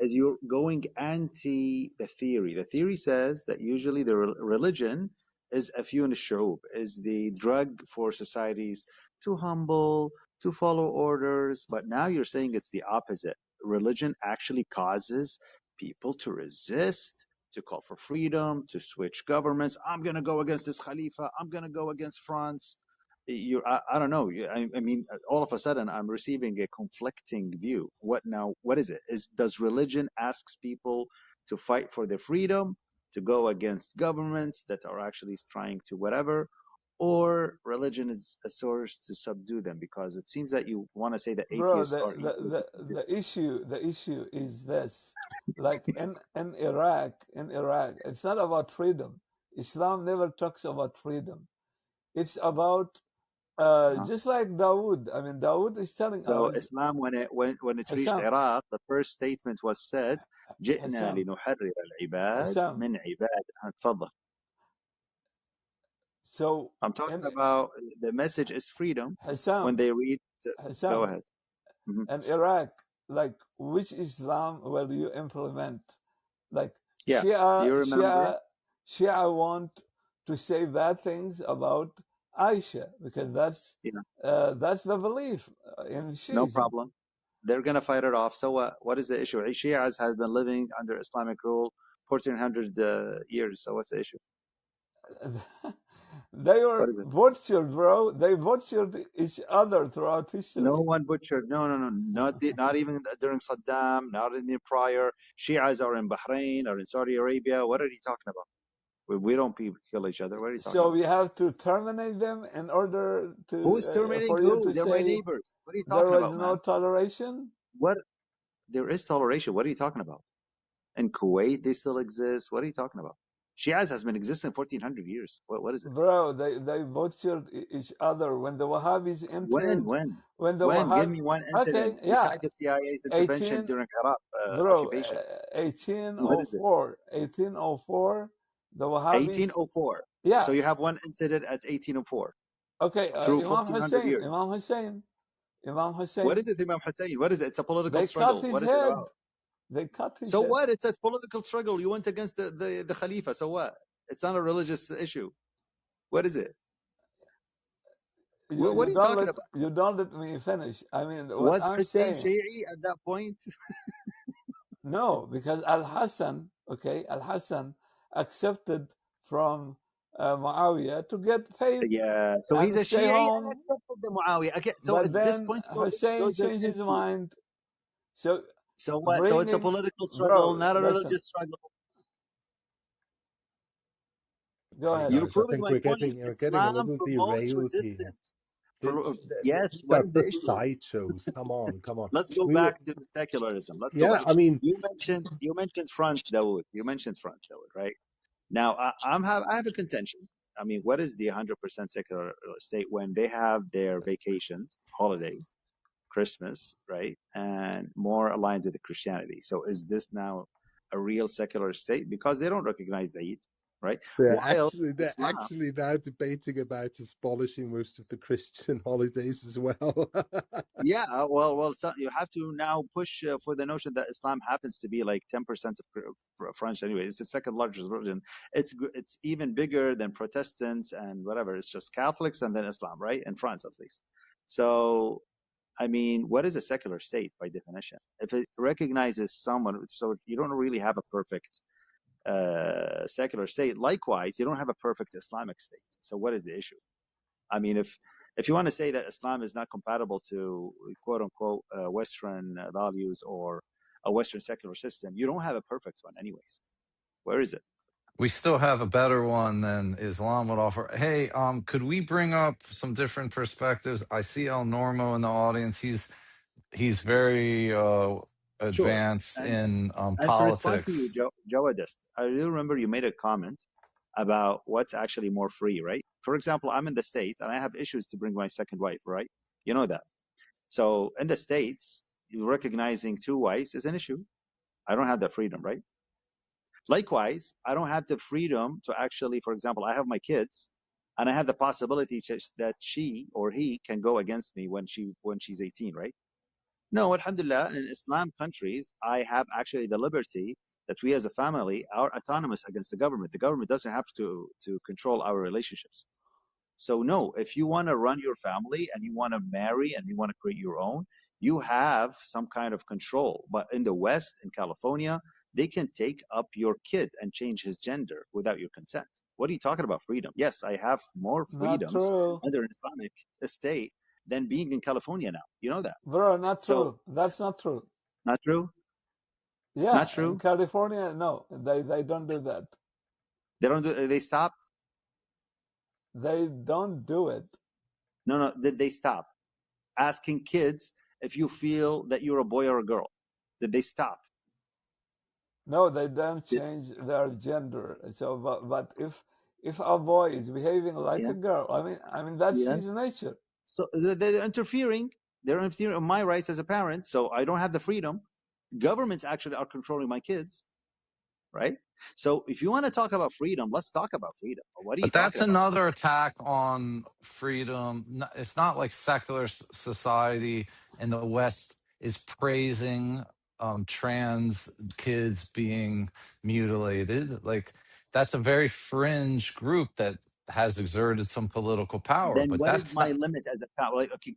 is you're going anti the theory. The theory says that usually the religion is afyun al-shu'ub, is the drug for societies to humble, to follow orders. But now you're saying it's the opposite. Religion actually causes people to resist, to call for freedom, to switch governments. I'm going to go against this Khalifa. I'm going to go against France. I don't know. I mean, all of a sudden, I'm receiving a conflicting view. What now? What is it? Does religion asks people to fight for their freedom, to go against governments that are actually trying to whatever, or religion is a source to subdue them? Because it seems that you want to say that Bro, atheists are easier to subdue. the issue is this. Like in Iraq, it's not about freedom. Islam never talks about freedom. It's about Uh-huh. just like Dawood. I mean, Dawood is telling So us, Islam, when it reached Hassan, Iraq, the first statement was said, "جئنا Hassan, لنحرر العباد Hassan. من عباد." تفضل. So I'm talking in about the message is freedom when Hassan, they read. Go Hassan, ahead. Hmm. and Iraq, like which Islam will you implement? Like Yeah. Do you remember? Shia want to say bad things about Aisha because Yeah. that's the belief in No Shiism. problem. They're gonna fight it off. So what? What is the issue? Shias has been living under Islamic rule 1400 years. So what's the issue? They What were is it? butchered, bro. They butchered each other throughout No history. one butchered. No, no, no. Not even during Saddam. Not in the prior. Shias are in Bahrain or in Saudi Arabia. What are you talking about? We don't people kill each other. What are you talking So about? we have to terminate them in order Who is to terminating for you who? to They're my say neighbors. What are you there talking was about, no man? toleration. What? There is toleration. What are you talking about? In Kuwait, they still exist. What are you talking about? Shias has been existing 1400 years. What is it? Bro, they butchered each other when the Wahhabis entered. When? When the When? Give Wahhab, me one okay, incident yeah, beside the CIA's intervention 18, during Iraq bro, occupation. What is it? 1804, 1804, the Wahhabis, 1804. yeah, So you have one incident at 1804 okay, through Imam 1400 Hussein, years. Imam What Hussein, is it, Imam Hussein? What is it? It's a political they cut struggle. his What is it head, about? they cut his So head. what? It's a political struggle. You went against the Khalifa. So what? It's not a religious issue. What is it? What are you talking about? You don't let me finish. I mean, what Was I'm Hussein saying, Shi'i at that point? no, because Al-Hassan, okay, Al-Hassan accepted from Muawiyah to get faith Yeah. So he's and a stay Shi'i and home. accepted the Muawiyah. Okay. So But at this then point, bro, this Hussein goes changed his into. mind. So So what? So it's a bringing, political struggle, bro, not a listen, religious struggle. go Hey ahead. You're guys, I proving think my point. we're getting a Islam little promotes derailed here. resistance. Yes. These What are is the just issue? sideshows. Come on, come on. Let's go We were, back to secularism. Let's go yeah. back. I mean, You mentioned France, Dawud. You mentioned France, Dawud, right? Now I have a contention. I mean, what is the 100% secular state when they have their vacations, holidays, Christmas, right, and more aligned with the Christianity? So is this now a real secular state because they don't recognize the Eid, right? While they're Islam. actually now debating about abolishing most of the Christian holidays as well. Yeah, well, so you have to now push for the notion that Islam happens to be like 10% of French anyway. It's the second largest religion. It's even bigger than Protestants and whatever. It's just Catholics and then Islam, right? In France, at least. So, I mean, what is a secular state by definition? If it recognizes someone, so if you don't really have a perfect secular state, likewise, you don't have a perfect Islamic state. So, what is the issue? I mean, if you want to say that Islam is not compatible to quote unquote Western values or a Western secular system, you don't have a perfect one, anyways. Where is it? We still have a better one than Islam would offer. Hey, could we bring up some different perspectives? I see El Normo in the audience. He's very Sure. advanced And in and to respond to you, politics. Jawadist, I do remember you made a comment about what's actually more free, right? For example, I'm in the States and I have issues to bring my second wife, right? You know that. So in the States, recognizing two wives is an issue. I don't have that freedom, right? Likewise, I don't have the freedom to actually, for example, I have my kids, and I have the possibility that she or he can go against me when she's 18, right? No, alhamdulillah, in Islam countries, I have actually the liberty that we as a family are autonomous against the government. The government doesn't have to control our relationships. So no, if you want to run your family and you want to marry and you want to create your own, you have some kind of control. But in the West, in California, they can take up your kid and change his gender without your consent. What are you talking about freedom? Yes, I have more Not freedoms true, under an Islamic state than being in California now. You know that. bro, not So true. That's not true. not true? Yeah, Not in true? California, no, they don't do that. They don't do, they stopped? They don't do it. No, did they stop asking kids if you feel that you're a boy or a girl? Did they stop? No, they don't change their gender. So, but if a boy is behaving like Yeah. a girl, I mean that's Yes. his nature. So they're interfering. They're interfering on my rights as a parent. So I don't have the freedom. Governments actually are controlling my kids, right? So if you want to talk about freedom, let's talk about freedom. What are you But talking that's about? another attack on freedom. It's not like secular society in the West is praising trans kids being mutilated. Like that's a very fringe group that has exerted some political power. Then But what is that's my not. limit as a parent? Like, okay,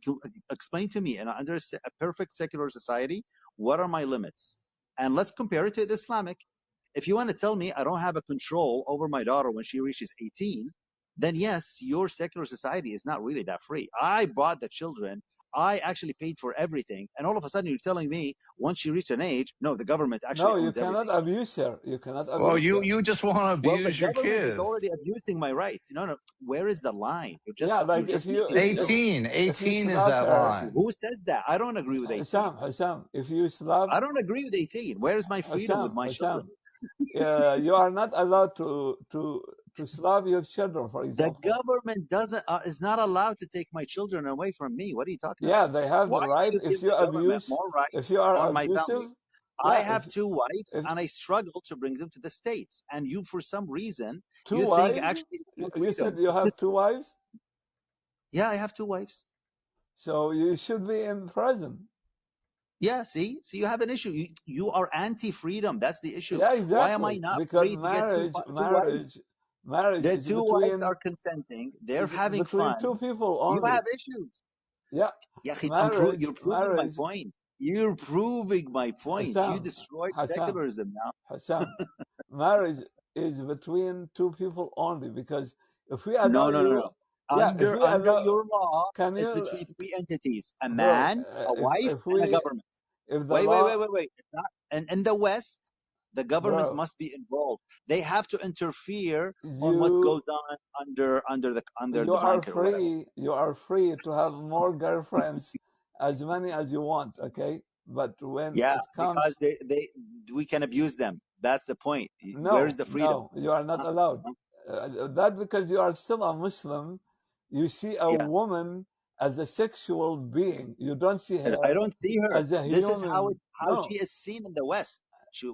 explain to me. And under a perfect secular society, what are my limits? And let's compare it to the Islamic. If you want to tell me I don't have a control over my daughter when she reaches 18, then yes, your secular society is not really that free. I bought the children. I actually paid for everything. And all of a sudden you're telling me once you reach an age, no, the government actually No, you owns cannot everything. abuse her. You cannot Well, abuse you her. you just want to Well, the abuse your government is kid. already abusing my rights. No, where is the line? Yeah, You're like just making it look. 18 is slap that her, line. Who says that? I don't agree with 18. Hassam, if you slap I don't agree with 18. Where's my freedom with my children? Hassam, you are not allowed to slap your children, for The example. government doesn't is not allowed to take my children away from me. What are you talking Yeah, about? they have Why the do right. you If give you the government abuse, more if rights you are on my abusive, family? I yeah, have two wives if and I struggle to bring them to the States. And you, for some reason, two you think wives, actually it's more you said freedom. you have two wives, Yeah, I have two wives. so you should be in prison. Yeah, see, you have an issue. You are anti-freedom. That's the issue. Yeah, Why am I exactly. not Because free to get two wives? marriage The two wives are consenting. They're is having between fun. two people You only. have issues. Yeah, Yeah, marriage, you're proving my marriage. point. You're proving my point. You Hassam, destroyed Hassam, secularism now. Hassam. Marriage is between two people only. Because if we allow No, no, no, you, no. yeah, if we Under allow, your law can is you, between three entities: a bro? man, a wife, If and a we, government. if the Wait, law, It's not. And in the West, the government bro, must be involved. They have to interfere on what you goes on under you the are blanket or whatever. free. You are free to have more girlfriends, as many as you want. Okay, but when Yeah, it comes, because we can abuse them. That's the point. Where is no, the freedom? no, you are not Huh? allowed. Huh? That because you are still a Muslim, you see a Yeah, woman as a sexual being. You don't see and I her don't see her. as a This is human. how No, she is seen in the West.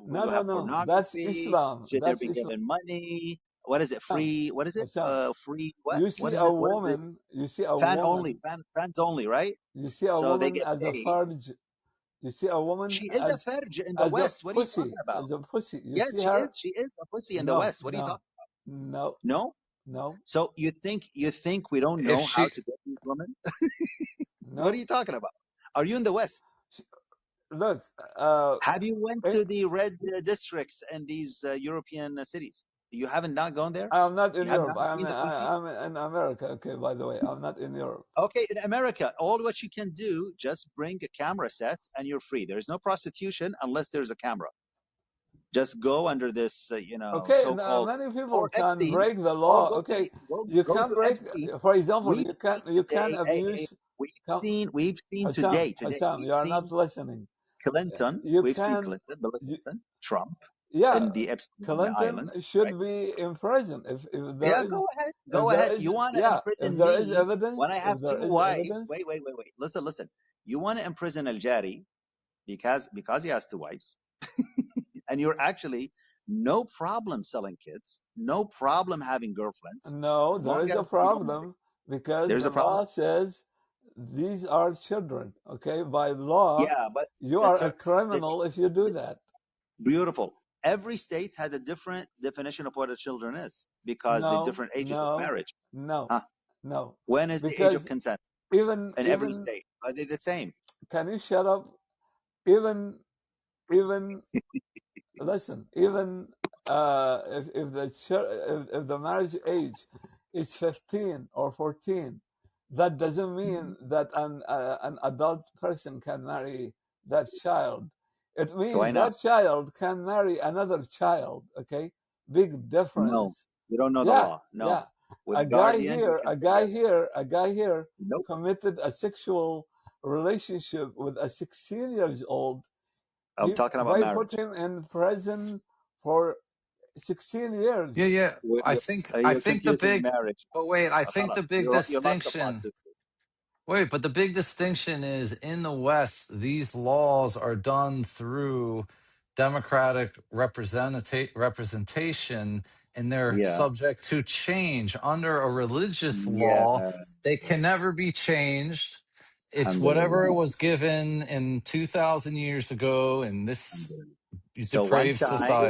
no, You no, have no. That's pornography. Islam. They're That's being Islam. given money. What is it? Free? What is it? Hassan, Free what? you What see is a it? What is it? woman. You see a Fan only. woman. Fans only, right? You see a So they woman get as a paid. farj. You see a woman She is a farj in the as a West. What are you pussy, talking about? as a pussy. You Yes, see her? she is a pussy in the No, West. What are you no, talking? no, No. no, So you think we don't If know how she to get these women? What are no. you talking about? Are you in the West? Look, Have you went eh, to the red districts in these European cities? You haven't not gone there? I'm not in You have Europe. not seen the pussy? I'm in America. Okay, by the way, I'm not in Europe. Okay, in America, all what you can do, just bring a camera set and you're free. There's no prostitution unless there's a camera. Just go under this, Okay, so-called, many people or can Epstein, break the or law. go to Okay, the go you go can to break. Epstein. For example, We've seen you can today. abuse. Come, We've seen Hassan, today. Hassan, We've you are not seen listening. Clinton. You We've seen can. Clinton, Bill You, Clinton, Trump, yeah, in the Epstein Clinton Islands, right? should be in prison if there Yeah, is go ahead. if Go there ahead. is You want to yeah if imprison there is me evidence when I have if two there is wives? evidence. Wait. Listen. You want to imprison Al Jari because he has two wives, and you're actually no problem selling kids, no problem having girlfriends, No, as there long is a as you don't marry. problem because There's the a problem. law says these are children. Okay, by law, Yeah, but you the are a ter- the, criminal if you do the that. beautiful. Every state had a different definition of what a children is because the No, different ages of no, marriage. no, Huh? no, When is the age of because consent even in every even state? Are they the same? can you shut up? Even even listen, even if the marriage age is 15 or 14, that doesn't mean that an adult person can marry that child. It Why means not? that child can marry another child. Okay, big No, difference. you don't know the Yeah, law. No, yeah. with guardian, you can A say guy yes. here, a guy here Nope. committed a sexual relationship with a 16 years old. I'm talking about They put marriage. him in prison for 16 years. Yeah, yeah. You- I you- think I You're think the confusing big marriage. but wait, I think خلاص. the big You lost the plot distinction too. wait, but the big distinction is in the West, these laws are done through democratic representation and they're Yeah, subject to change. Under a religious yeah. law, they can never be changed. It's whatever Alhamdulillah. was given in 2,000 years ago in this Alhamdulillah. So one depraved time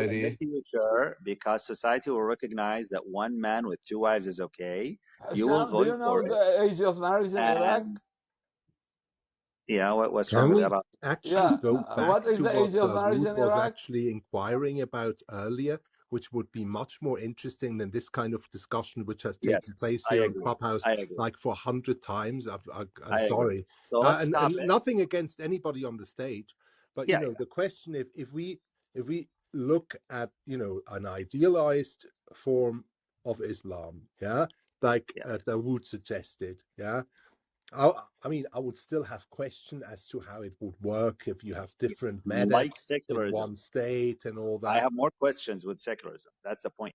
in the society. future, because society will recognize that one man with two wives is okay, you will Sam, do vote you know for it. the age of marriage in Iraq? And yeah, what's wrong Can with we Iraq? actually Yeah. go back What is to the what age of marriage Dawud in was Iraq? actually inquiring about earlier, which would be much more interesting than this kind of discussion, which has Yes, taken place I here on agree. Clubhouse I agree. like for 100 times. I'm I agree. sorry, So let's and stop it. nothing against anybody on the stage, but Yeah, the question, if we look at an idealized form of Islam, like yeah. Dawud suggested, I mean, I would still have question as to how it would work if you have different Like madhabs in secularism. one state and all I that. have more questions with secularism. That's the point.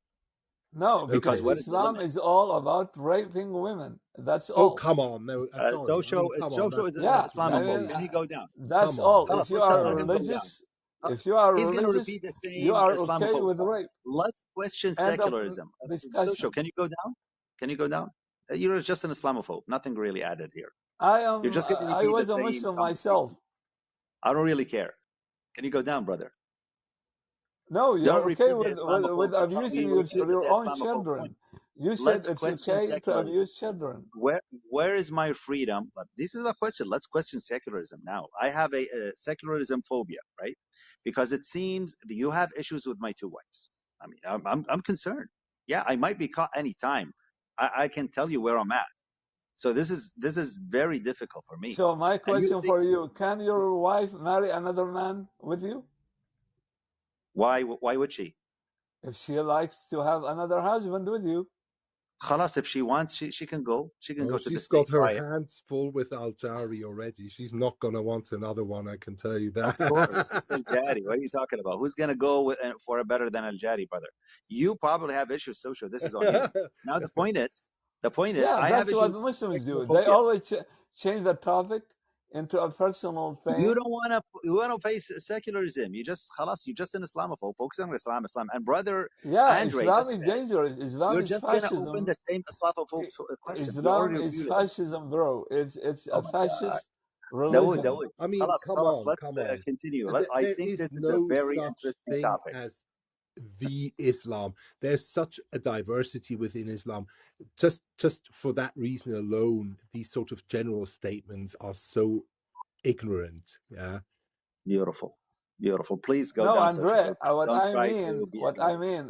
No, because Because Okay. what is the Islam limit? is all about raping women. That's Oh, all. come on. No, sorry. I mean, come on. Socho is That's Yeah, I Islamophobe. mean, absolutely. Can he go down? that's Come on. all. Khalas, If you let's are let him go down. religious, if you are He's going to religious, repeat the you same are okay Islamophobe with stuff. rape. Let's question End of secularism. Socho, discussion. can you go down? Can you go down? You're just an Islamophobe. Nothing really added here. You're just going to I repeat the was a same Muslim myself. conversation. I don't really care. Can you go down, brother? No, you're Don't okay repeat the with Islamophobe. abusing We refuted your the own Islamophobe children. points. You said Let's it's question okay to secularism. abuse children. Where is my freedom? But this is a question. Let's question secularism now. I have a secularism phobia, right? Because it seems that you have issues with my two wives. I mean, I'm concerned. Yeah, I might be caught any time. I can tell you where I'm at. So this is very difficult for me. So my And you question think for you: can your wife marry another man with you why would she? if she likes to have another husband with you? Khalas, if she wants, she can go. She can Oh, go to the she's state, got her buy it. hands full with Al Jari already. She's not going to want another one, I can tell you Of course, that. it's Al Jari. What are you talking about? Who's gonna go with, for a better than Al Jari, brother? You probably have issues, social. This is on you. Now the point is, Yeah, I have that's what issues with Muslims secular do. They phobia. always change the topic into a personal You thing. don't want to. You want to face secularism. You just khalas. You just an Islamophobe. Focus on Islam, Islam. And brother Yeah, Andre Islam just is said dangerous. Islam you're is just gonna open fascism. the same Islamophobe question. You Islam already is refuted it. fascism, bro. It's Oh a my God. fascist Dawud, religion. Dawud. I mean, Khalas, come khalas. on, Let's come on. continue. I There think this is is a no very such interesting thing topic. as the Islam. There's such a diversity within Islam. Just for that reason alone, these sort of general statements are so ignorant. Yeah. Beautiful. Beautiful. Please go No, down, social. Andre, Don't try to be against.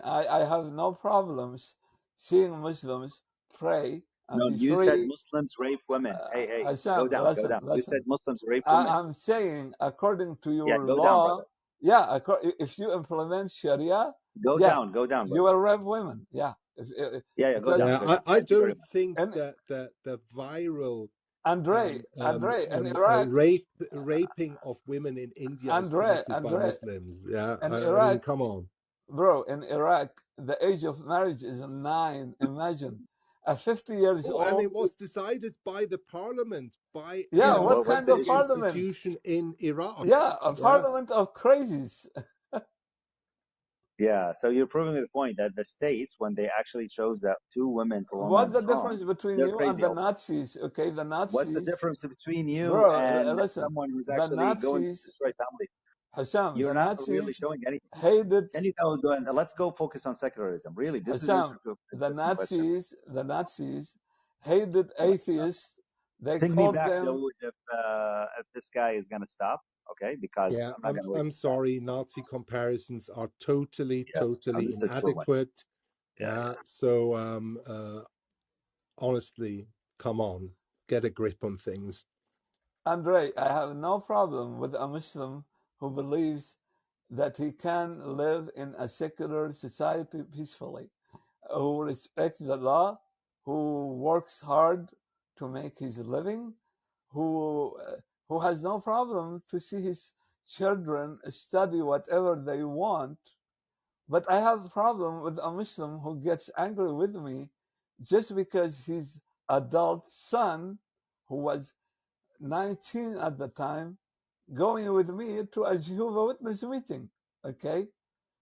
I have no problems seeing Muslims pray and No, be you said free. Muslims rape women. Hey, go Hassan, down, go listen, down. You said listen. Muslims rape women. I'm saying, according to Yeah, your go down, brother. law, yeah, if you implement Sharia, yeah, Go down, you brother. will rape women. Yeah, Yeah, go because down, Yeah, go down. I Thank you very don't much. think and that the viral Andre, in Iraq, raping of women in India is Andre, committed by Andre, Muslims. Yeah, in I mean, Iraq, come on. bro, in Iraq, the age of marriage is 9. Imagine a 50 years Oh, and old. it was decided by the parliament, by Yeah, Yeah, what what's kind the the of issue? parliament? institution in Iraq. Yeah, a Yeah. parliament of crazies. Yeah, so you're proving the point that the states, when they actually chose that two women from whom I'm What's the from, difference between they're you and crazy the also. Nazis? Okay, the What's the Nazis, difference between you bro, and listen, someone who's the actually going to Nazis, destroy families? Hassam, You're the not really Nazis showing anything. hated, Can you go and let's go focus on secularism? Really, this is an Hassam, interesting question. The Nazis hated atheists. They Ping me called back, them, Dawood, if this guy is gonna stop, okay? Because Yeah, I'm not gonna waste I'm his time. sorry. Nazi comparisons are totally, Yeah, no, totally this is too much. inadequate. Yeah, Yeah. So honestly, come on, get a grip on things. Andre, I have no problem with a Muslim who believes that he can live in a secular society peacefully, who respects the law, who works hard to make his living, who has no problem to see his children study whatever they want. But I have a problem with a Muslim who gets angry with me just because his adult son, who was 19 at the time, going with me to a Jehovah Witness meeting. Okay,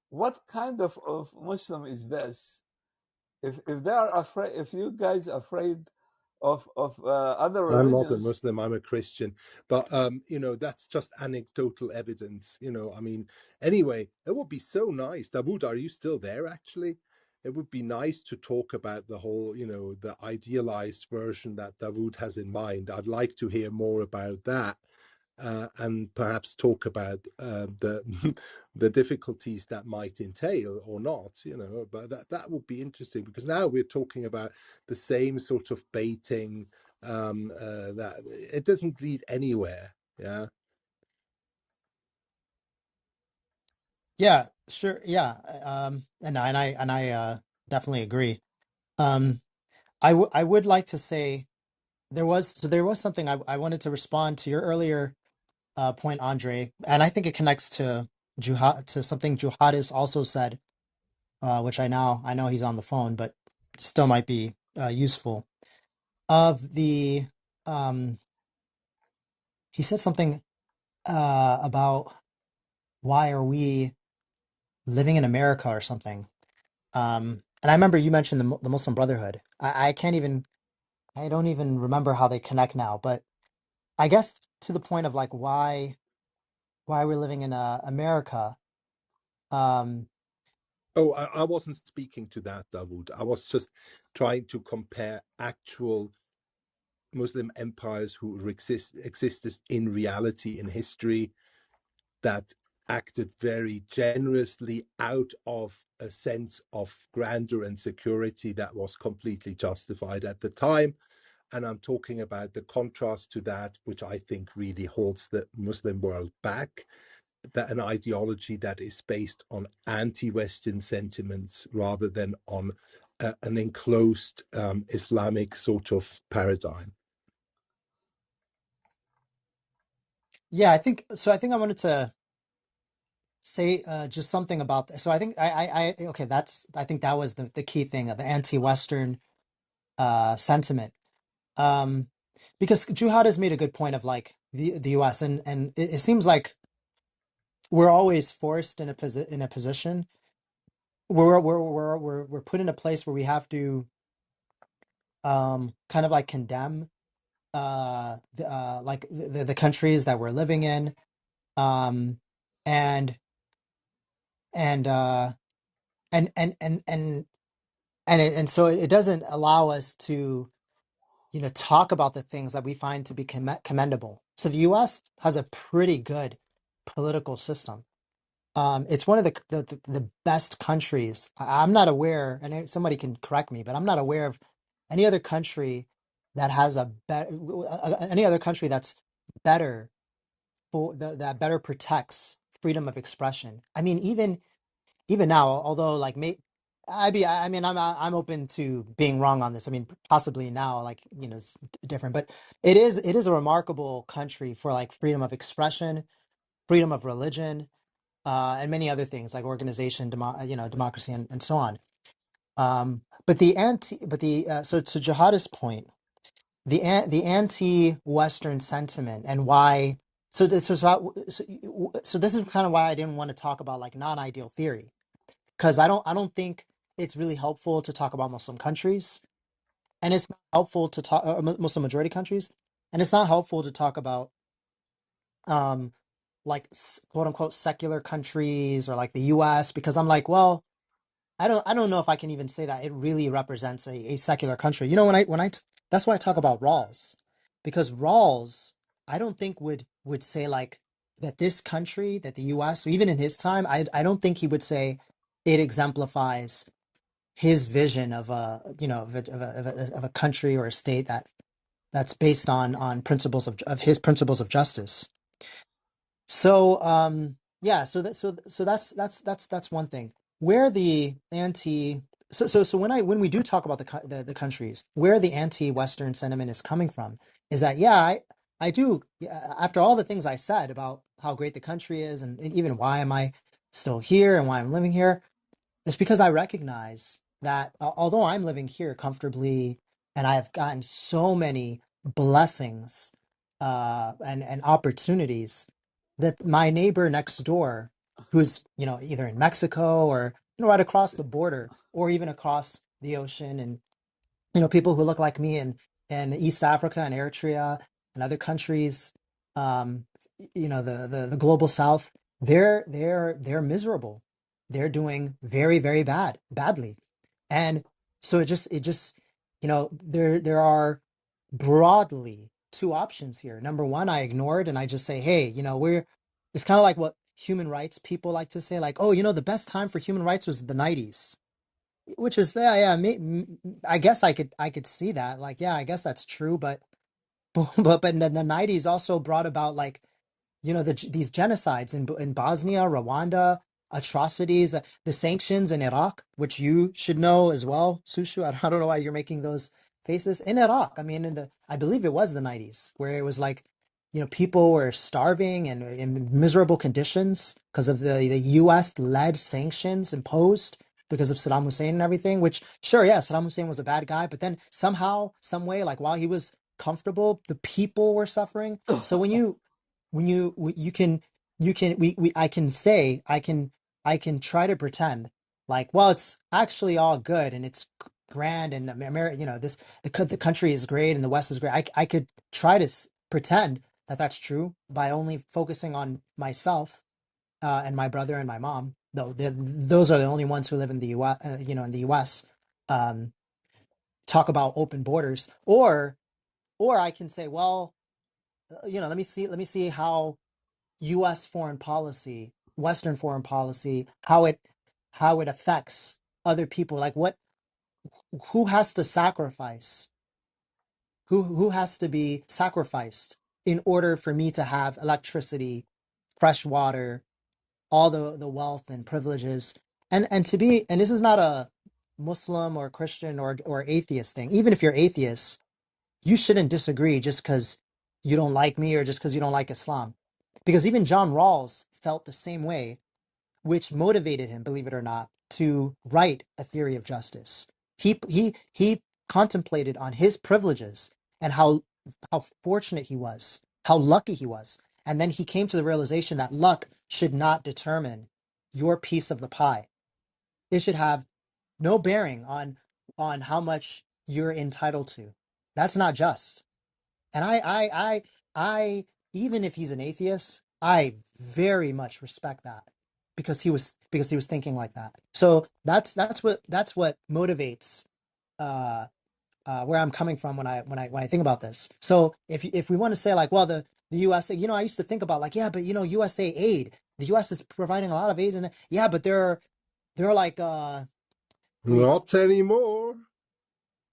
what kind of Muslim is this? If they are afraid, if you guys are afraid of other I'm not a religions, Muslim, I'm a Christian. But that's just anecdotal evidence. I mean, anyway, it would be so nice. Dawud, are you still there actually? It would be nice to talk about the whole, the idealized version that Dawud has in mind. I'd like to hear more about that. and perhaps talk about the the difficulties that might entail or not, but that would be interesting, because now we're talking about the same sort of baiting, that it doesn't lead anywhere. Yeah. Yeah, sure. Yeah. And I definitely agree. Um, I would like to say there was something I wanted to respond to your earlier point, Andre, and I think it connects to something Juhadis also said, which I know he's on the phone, but still might be useful. Of the he said something about why are we living in America or something. And I remember you mentioned the Muslim Brotherhood. I don't even remember how they connect now, but I guess to the point of like why we're living in America. Um, Oh, I wasn't speaking to that, Dawud. I was just trying to compare actual Muslim empires who existed in reality in history, that acted very generously out of a sense of grandeur and security that was completely justified at the time. And I'm talking about the contrast to that, which I think really holds the Muslim world back, that an ideology that is based on anti-Western sentiments rather than on an enclosed Islamic sort of paradigm. yeah, I think so. I think I wanted to say just something about this. So I think okay, I think that was the key thing of the anti-Western sentiment. Um, because Juhad has made a good point of like the U.S. and it seems like we're always forced in a position where we're put in a place where we have to kind of like condemn like the countries that we're living in, um and and uh and so it doesn't allow us to talk about the things that we find to be commendable. So the US has a pretty good political system. It's one of the best countries. I'm not aware, and somebody can correct me, but I'm not aware of any other country that has any other country that's better that better protects freedom of expression. I mean, even now, although like I mean, I'm open to being wrong on this. I mean, possibly now, like it's different, but it is a remarkable country for like freedom of expression, freedom of religion, and many other things like organization, democracy, and so on. So to jihadist point, the anti-Western sentiment and why. So this is kind of why I didn't want to talk about like non-ideal theory, because I don't think it's really helpful to talk about Muslim countries, and it's not helpful to talk Muslim majority countries, and it's not helpful to talk about like quote unquote secular countries or like the U.S. because I'm like, well, I don't know if I can even say that it really represents a secular country. That's why I talk about Rawls, because Rawls I don't think would say like that this country, that the U.S. even in his time, I don't think he would say it exemplifies his vision of a country or a state that's based on principles of his principles of justice. So yeah, so that's one thing. Where the anti so when we do talk about the countries where the anti-Western sentiment is coming from is that yeah, I do, yeah, after all the things I said about how great the country is and even why am I still here and why I'm living here, it's because I recognize that although I'm living here comfortably and I have gotten so many blessings and opportunities, that my neighbor next door, who's either in Mexico or right across the border or even across the ocean, and people who look like me in East Africa and Eritrea and other countries, um, the global South, they're miserable. They're doing very, very badly, and so it just there are broadly. two options here. Number one, I ignore it and I just say, hey, it's kind of like what human rights people like to say, like, oh, the best time for human rights was the 90s, which is, yeah, I guess I could see that. Like, yeah, I guess that's true. But, but in the 90s also brought about like, these genocides in Bosnia, Rwanda, atrocities, the sanctions in Iraq, which you should know as well, Sushu. I don't know why you're making those faces. In Iraq, I mean, I believe it was the 90s, where it was like, people were starving and in miserable conditions because of the U.S. led sanctions imposed because of Saddam Hussein and everything. Which, sure, yeah, Saddam Hussein was a bad guy, but then somehow, some way, like while he was comfortable, the people were suffering. So I can say, I can try to pretend like, well, it's actually all good and it's grand and America, the country is great and the West is great. I could try to pretend that that's true by only focusing on myself, and my brother and my mom, though those are the only ones who live in the US, in the US. um Talk about open borders, or I can say, well, let me see how U.S. foreign policy, Western foreign policy, how it affects other people. Like who has to sacrifice, who has to be sacrificed in order for me to have electricity, fresh water, all the wealth and privileges, and to be. And this is not a Muslim or Christian or atheist thing. Even if you're atheist, you shouldn't disagree just because you don't like me or just because you don't like Islam. Because even John Rawls felt the same way, which motivated him, believe it or not, to write A Theory of Justice. He contemplated on his privileges and how fortunate he was, how lucky he was. And then he came to the realization that luck should not determine your piece of the pie. It should have no bearing on how much you're entitled to. That's not just. And I, even if he's an atheist, I very much respect that because he was thinking like that. So that's what motivates uh where I'm coming from when I think about this. So if we want to say like, well, the USA, I used to think about like, yeah, but USA aid, the US is providing a lot of aid, and yeah, but they're like who you call, Not anymore.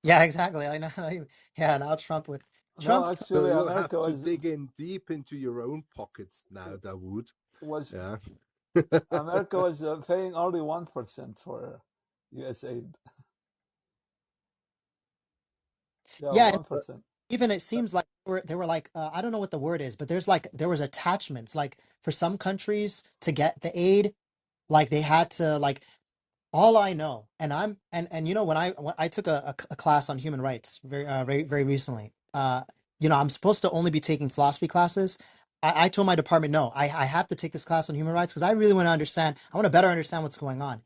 yeah, exactly. I know. Yeah, now Trump with No, Trump. So actually, you'll have America to was dig in deep into your own pockets now, Dawood. was Yeah. America was paying only 1% for U.S. aid. Yeah, Yeah, 1%. even it seems like they were like, I don't know what the word is, but there was attachments like for some countries to get the aid, like they had to like, all I know, and when I took a class on human rights very recently, I'm supposed to only be taking philosophy classes. I told my department, no, I have to take this class on human rights because I really want to understand. I want to better understand what's going on.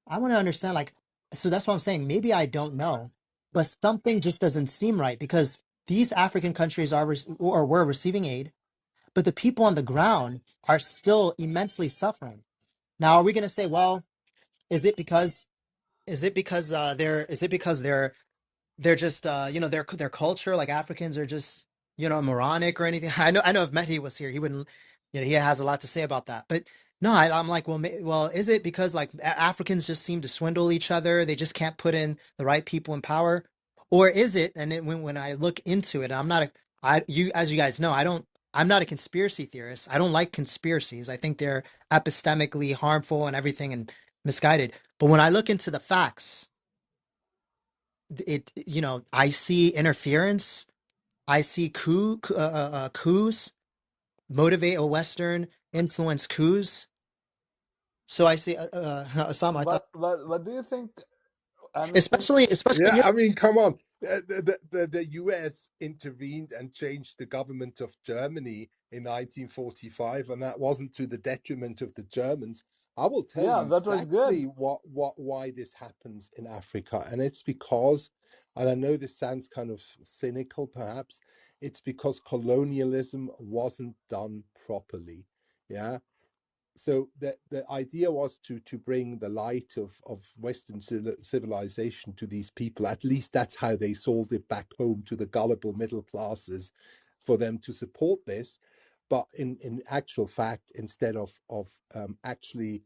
I want to understand, like, so that's what I'm saying. Maybe I don't know, but something just doesn't seem right because these African countries or were receiving aid, but the people on the ground are still immensely suffering. Now, are we going to say, well, is it because they're just their culture, like Africans are just moronic or anything? I know if Mehdi was here, he wouldn't, he has a lot to say about that. But no, I'm like, well, is it because like Africans just seem to swindle each other, they just can't put in the right people in power? Or is it, and when I look into it, I'm not a, I you as you guys know, I'm not a conspiracy theorist. I don't like conspiracies. I think they're epistemically harmful and everything and misguided. But when I look into the facts, I see interference. I see coups motivate a Western influence coups. So I see, Osama, I thought, But do you think anything? especially Yeah, I mean, come on. The US intervened and changed the government of Germany in 1945, and that wasn't to the detriment of the Germans. I will tell Yeah, you that was good. exactly why this happens in Africa, and it's because, and I know this sounds kind of cynical, perhaps, it's because colonialism wasn't done properly. Yeah, so the idea was to bring the light of Western civilization to these people. At least that's how they sold it back home to the gullible middle classes. for them to support this. But in actual fact, instead of actually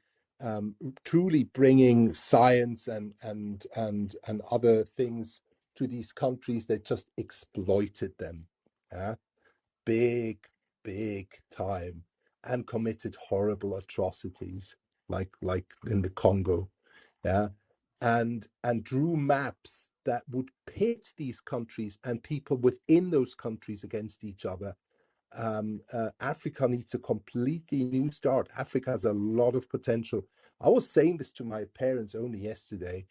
truly bringing science and other things to these countries, they just exploited them, yeah? big big time, and committed horrible atrocities like in the Congo, yeah, and drew maps that would pit these countries and people within those countries against each other. Africa needs a completely new start. Africa has a lot of potential. I was saying this to my parents only yesterday,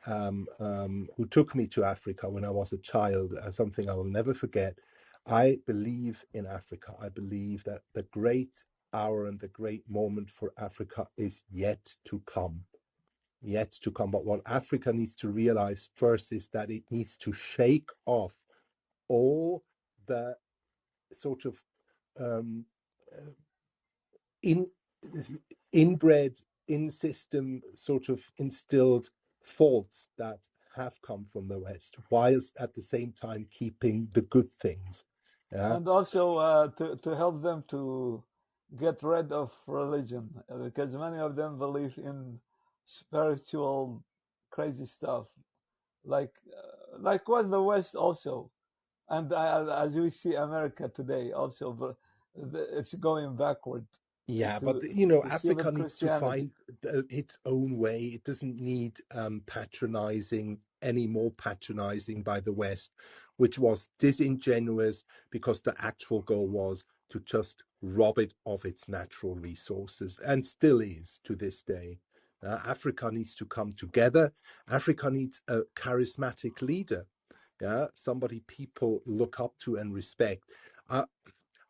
who took me to Africa when I was a child, something I will never forget. I believe in Africa. I believe that the great hour and the great moment for Africa is yet to come. Yet to come. But what Africa needs to realize first is that it needs to shake off all the sort of um, uh, in inbred, in system sort of instilled faults that have come from the West, whilst at the same time keeping the good things. Yeah, And also to help them to get rid of religion, because many of them believe in spiritual crazy stuff, like what the West also, and as we see America today also, but it's going backward yeah, but to Africa even needs to Christianity. find its own way. It doesn't need patronizing, any more patronizing by the West, which was disingenuous, because the actual goal was to just rob it of its natural resources, and still is to this day. Africa needs to come together. Africa needs a charismatic leader, yeah, somebody people look up to and respect. Uh,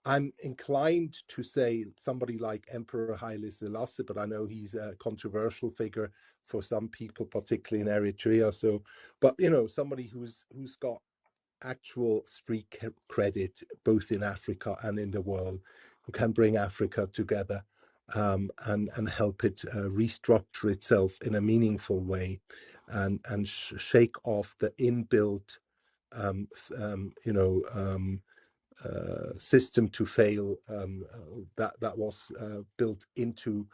I'm inclined to say somebody like Emperor Haile Selassie, but I know he's a controversial figure for some people, particularly in Eritrea. So, but somebody who's got actual street credit both in Africa and in the world, who can bring Africa together, and help it restructure itself in a meaningful way, and shake off the inbuilt um, um, you know. System to fail, that was built into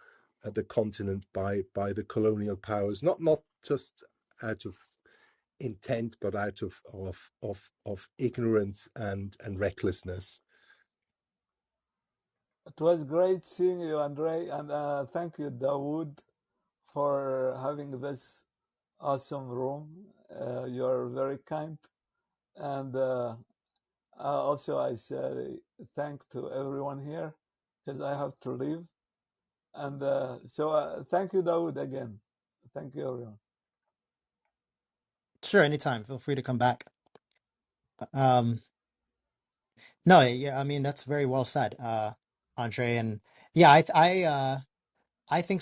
the continent by the colonial powers, not just out of intent, but out of ignorance and recklessness. It was great seeing you, Andre, and thank you, Dawud, for having this awesome room. You are very kind, and also I say thank to everyone here, because I have to leave. And so thank you, Dawud, again. Thank you, everyone. Sure, anytime. Feel free to come back. Um, no, yeah, I mean that's very well said, Andre, and yeah, I think so.